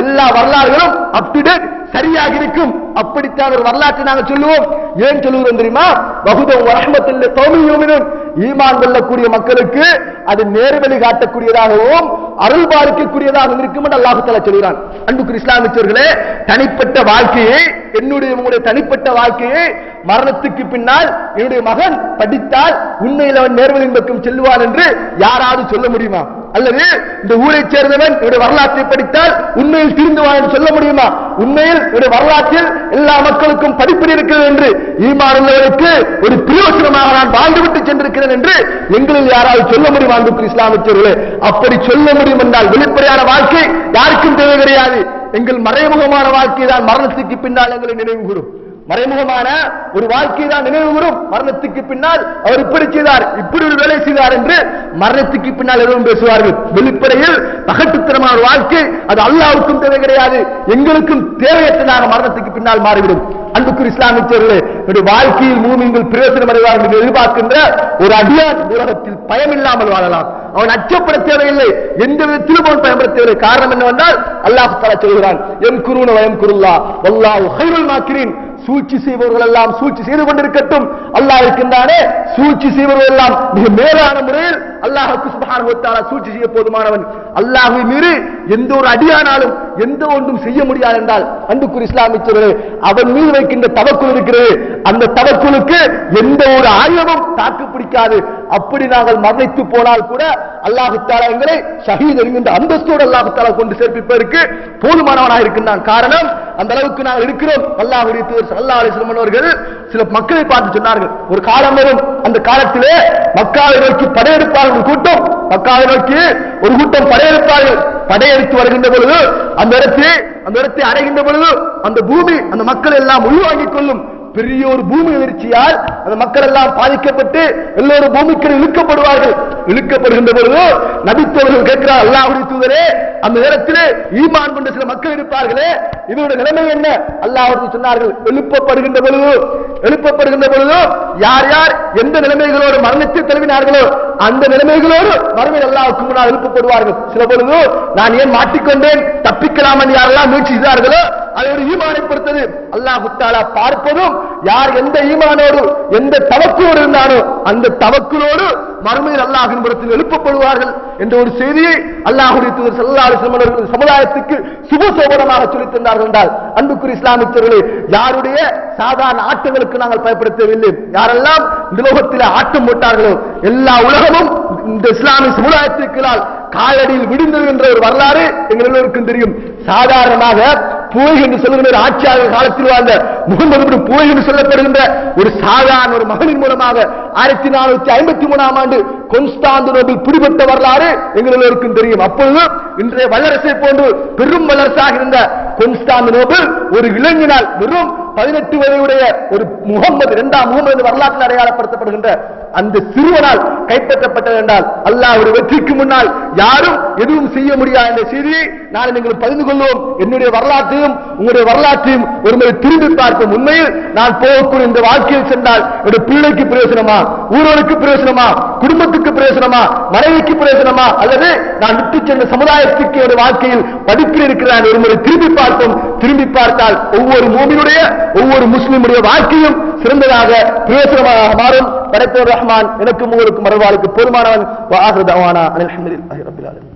எல்லா வரலாறுகளும் அப் டு டேட் சரியாக இருக்கும். அப்படித்தான் ஒரு வரலாற்றை நாங்கள் சொல்லுவோம். ஏன் சொல்லுகிறோம் தெரியுமா? வஹுதன் வரஹ்மத்துல் லிகௌமின் யுமினூன். ஈமான் கொள்ளக்கூடிய மக்களுக்கு அது நேர்வழி காட்டக்கூடியதாகவும் அருள் பாலிக்கக்கூடியதாக இருக்கும் என்று அல்லாஹ் தஆலா சொல்கிறான். அன்புக்குரிய இஸ்லாமியர்களே, தனிப்பட்ட வாழ்க்கையை, என்னுடைய உங்களுடைய தனிப்பட்ட வாழ்க்கையை மரணத்துக்கு பின்னால் என்னுடைய மகன் படித்தால் உண்மையில் அவன் நேர்வழியின் பக்கம் செல்வான் என்று யாராவது சொல்ல முடியுமா? அல்லது இந்த ஊரை சேர்ந்தவன் என்னுடைய வரலாற்றை படித்தால் உண்மையில் திருந்துவான் என்று சொல்ல முடியுமா? உண்மையில் என்னுடைய வரலாற்றில் எல்லா மக்களுக்கும் படிப்பினை இருக்கிறது என்று ஈமான் உள்ளவருக்கு ஒரு பிரயோசனமாக நான் வாழ்ந்துவிட்டு சென்றிருக்கிறேன் என்று எங்களில் யாராவது சொல்ல முடியுமா? அன்புக்குரிய இஸ்லாமியர்களே, அப்படி சொல்ல முடியும் என்றால் வெளிப்படையான வாழ்க்கை யாருக்கும் தேவை கிடையாது. எங்கள் மறைமுகமான வாழ்க்கை தான் மரணத்துக்கு பின்னால் எங்களை நினைவு கூறும். மறைமுகமான ஒரு வாழ்க்கை தான் நினைவு கூறும். மரணத்துக்கு பின்னால் அவர் இப்படி செய்தார், இப்படி ஒரு வேலை செய்தார் என்று மரணத்துக்கு பின்னால் எதுவும் பேசுவார்கள். வெளிப்படையில் பகட்டுத்தனமான வாழ்க்கை அது அல்லாஹ்வுக்கும் தேவை கிடையாது, எங்களுக்கும் தேவையற்றதாக மரணத்துக்கு பின்னால் மாறிவிடும். அன்புக்குரிய இஸ்லாமியர்களே, வாழ்க்கையில் மூமின்கள் பிரயோஜனம் அடைவார்கள் என்று எதிர்பார்க்கின்ற ஒரு அடியான் உலகத்தில் பயமில்லாமல் வாழலாம். அவன் அச்சப்பட தேவையில்லை, எந்த விதத்திலும் அவன் பயன்பட தேவையில்லை. காரணம் என்னவென்றால் அல்லாஹ் தஆலா சொல்கிறான், யம்குரூன வயம்குருல்லாஹ் வல்லாஹு கைருல் மாக்கிரீன். சூழ்ச்சி செய்பவர்கள் எல்லாம் சூழ்ச்சி செய்து கொண்டிருக்கட்டும், அல்லாஹ் இருக்கின்றானே சூழ்ச்சி செய்பவர்கள் எல்லாம் மிக மேலான முறையில் அல்லாஹ்வுக்கு சுப்ஹானஹு வ தஆலா சூழ்ச்சி செய்ய போதுமானவன். அல்லாஹ்வை மீறி எந்த ஒரு அடியானாலும் எந்த ஒன்றும் செய்ய முடியாது என்றால் அன்புக்குரிய இஸ்லாமியர்களே, அவன் மீது வைக்கின்ற தவக்குல் இருக்கிறது, அந்த தவக்குலுக்கு எந்த ஒரு ஆயுதமும் தாக்கு பிடிக்காது. அப்படி நாங்கள் மரணித்து போனால் கூட அல்லாஹ் தஆலா எங்களை ஷஹீத் என்கின்ற அந்தஸ்தோடு அல்லாஹ் தஆலா கொண்டு சேர்ப்பிப்பதற்கு போதுமானவனாக இருக்கின்றான். காரணம் அந்த அளவுக்கு நாங்கள் இருக்கிறோம். அல்லாஹ்வுடைய தூதர் ஸல்லல்லாஹு அலைஹி வஸல்லம் அவர்கள் சில மக்களை பார்த்து சொன்னார்கள், ஒரு காலம் வரும், அந்த காலத்திலே மக்காவை நோக்கி படையெடுப்பார்கள் ஒரு கூட்டம், மக்காவை நோக்கி ஒரு கூட்டம் படையெடுப்பார்கள். படையெடுத்து வருகின்ற பொழுது அந்த இடத்தை அடைகின்ற பொழுது அந்த பூமி அந்த மக்கள் எல்லாம் உள்வாங்கிக் கொள்ளும். பெரிய ஒரு பூமி அதிர்ச்சியால் அந்த மக்கள் எல்லாம் பாதிக்கப்பட்டு எல்லோரும் பூமிக்கு இழுக்கப்படுவார்கள். இழுக்கப்படுகின்ற பொழுது நபித்தோர்கள் கேட்கிறார், அல்லாஹ்வுடைய தூதரே, அந்த நேரத்திலே ஈமான் கொண்ட சில மக்கள் இருப்பார்களே, இதனுடைய நிலைமை என்ன? அல்லாஹ் சொன்னார்கள், எழுப்பப்படுகின்ற பொழுது யார் யார் எந்த நிலைமைகளோடு மரணத்தை தழுவினார்களோ அந்த நிலைமைகளோடு மறுமையில் அல்லாஹ்வுக்கு முன்னால் எழுப்பப்படுவார்கள். சில பொழுது நான் ஏன் மாட்டிக்கொண்டேன், தப்பிக்கலாம் என்று யாரெல்லாம் முயற்சி செய்தார்களோ அது ஒரு ஈமானை பொறுத்தது. அல்லாஹ் தஆலா பார்ப்பதும் யார் எந்த ஈமானோடு எந்த தவக்குலோடு இருந்தானோ அந்த தவக்குலோடு மறுமையில் அல்லாஹ்வின் புறத்தில் எழுப்பப்படுவார்கள் என்ற ஒரு செய்தியை அல்லாஹ்வுடைய தூதர் ஸல்லல்லாஹு அலைஹி வஸல்லம் அவர்கள் சமுதாயத்துக்கு சுபசோபனமாக சொல்லித் தந்தார்கள் என்றால் அன்புக்குரிய இஸ்லாமியர்களே, யாருடைய சாதாரண ஆட்டங்களுக்கு நாங்கள் பயன்படுத்தவில்லை. யாரெல்லாம் இந்த லோகத்தில் ஆட்டம் போட்டார்களோ எல்லா உலகமும் இந்த இஸ்லாமிய சமுதாயத்திற்கால் காலடியில் விழுந்தது என்ற ஒரு வரலாறு எங்கள் எல்லோருக்கும் தெரியும். சாதாரணமாக புகை என்று சொல்லுகிற ஆட்சியாளர் காலத்தில் வாழ்ந்த முகமது புகை என்று சொல்லப்படுகின்ற ஒரு சாதாரண ஒரு மகனின் மூலமாக 1453ஆம் ஆண்டு கொன்ஸ்டாந்தினோபிள் பிடிபட்ட வரலாறு எங்கள் எல்லோருக்கும் தெரியும். அப்பொழுது இன்றைய வல்லரசை போன்று பெரும் வல்லரசாக இருந்த கொன்ஸ்டாந்தினோபிள் ஒரு இளைஞனால் வெறும் 18 வயதுடைய ஒரு முகமது இரண்டாம் முகமது வரலாற்றில் அடையாளப்படுத்தப்படுகின்ற அந்த சிறுவனால் கைப்பற்றப்பட்டது என்றால் அல்லாஹ்வுடைய வெற்றிக்கு முன்னால் யாரும் எதுவும் செய்ய முடியாது என்ற செய்தியை நான் நீங்கள் பகிர்ந்து கொள்வோம். என்னுடைய வரலாற்றையும் உங்களுடைய வரலாற்றையும் ஒருமுறை திரும்பி பார்ப்போம். உண்மையில் நான் போகக்கூடிய இந்த வாழ்க்கையில் சென்றால் என்னுடைய பிள்ளைக்கு பிரயோசனமா, ஊரோருக்கு பிரயோசனமா, குடும்பத்துக்கு பிரயோசனமா, மனைவிக்கு பிரயோசனமா, அல்லது நான் விட்டு சென்ற சமுதாயத்துக்கு என்னுடைய வாழ்க்கையில் படிப்பில் இருக்கிறான் ஒருமுறை திரும்பி பார்ப்போம். திரும்பி பார்த்தால் ஒவ்வொரு மூமினுடைய ஒவ்வொரு முஸ்லிமுடைய வாழ்க்கையும் சிறந்ததாக பிரயோசனமாக மாறும். படைப்பவர் ரஹ்மான் எனக்கும் உங்களுக்கும் மறுவாளுக்கு போதுமானவன். வ ஆகிரு தஅவானா அல்ஹம்துலில்லாஹி ரப்பில் ஆலமீன்.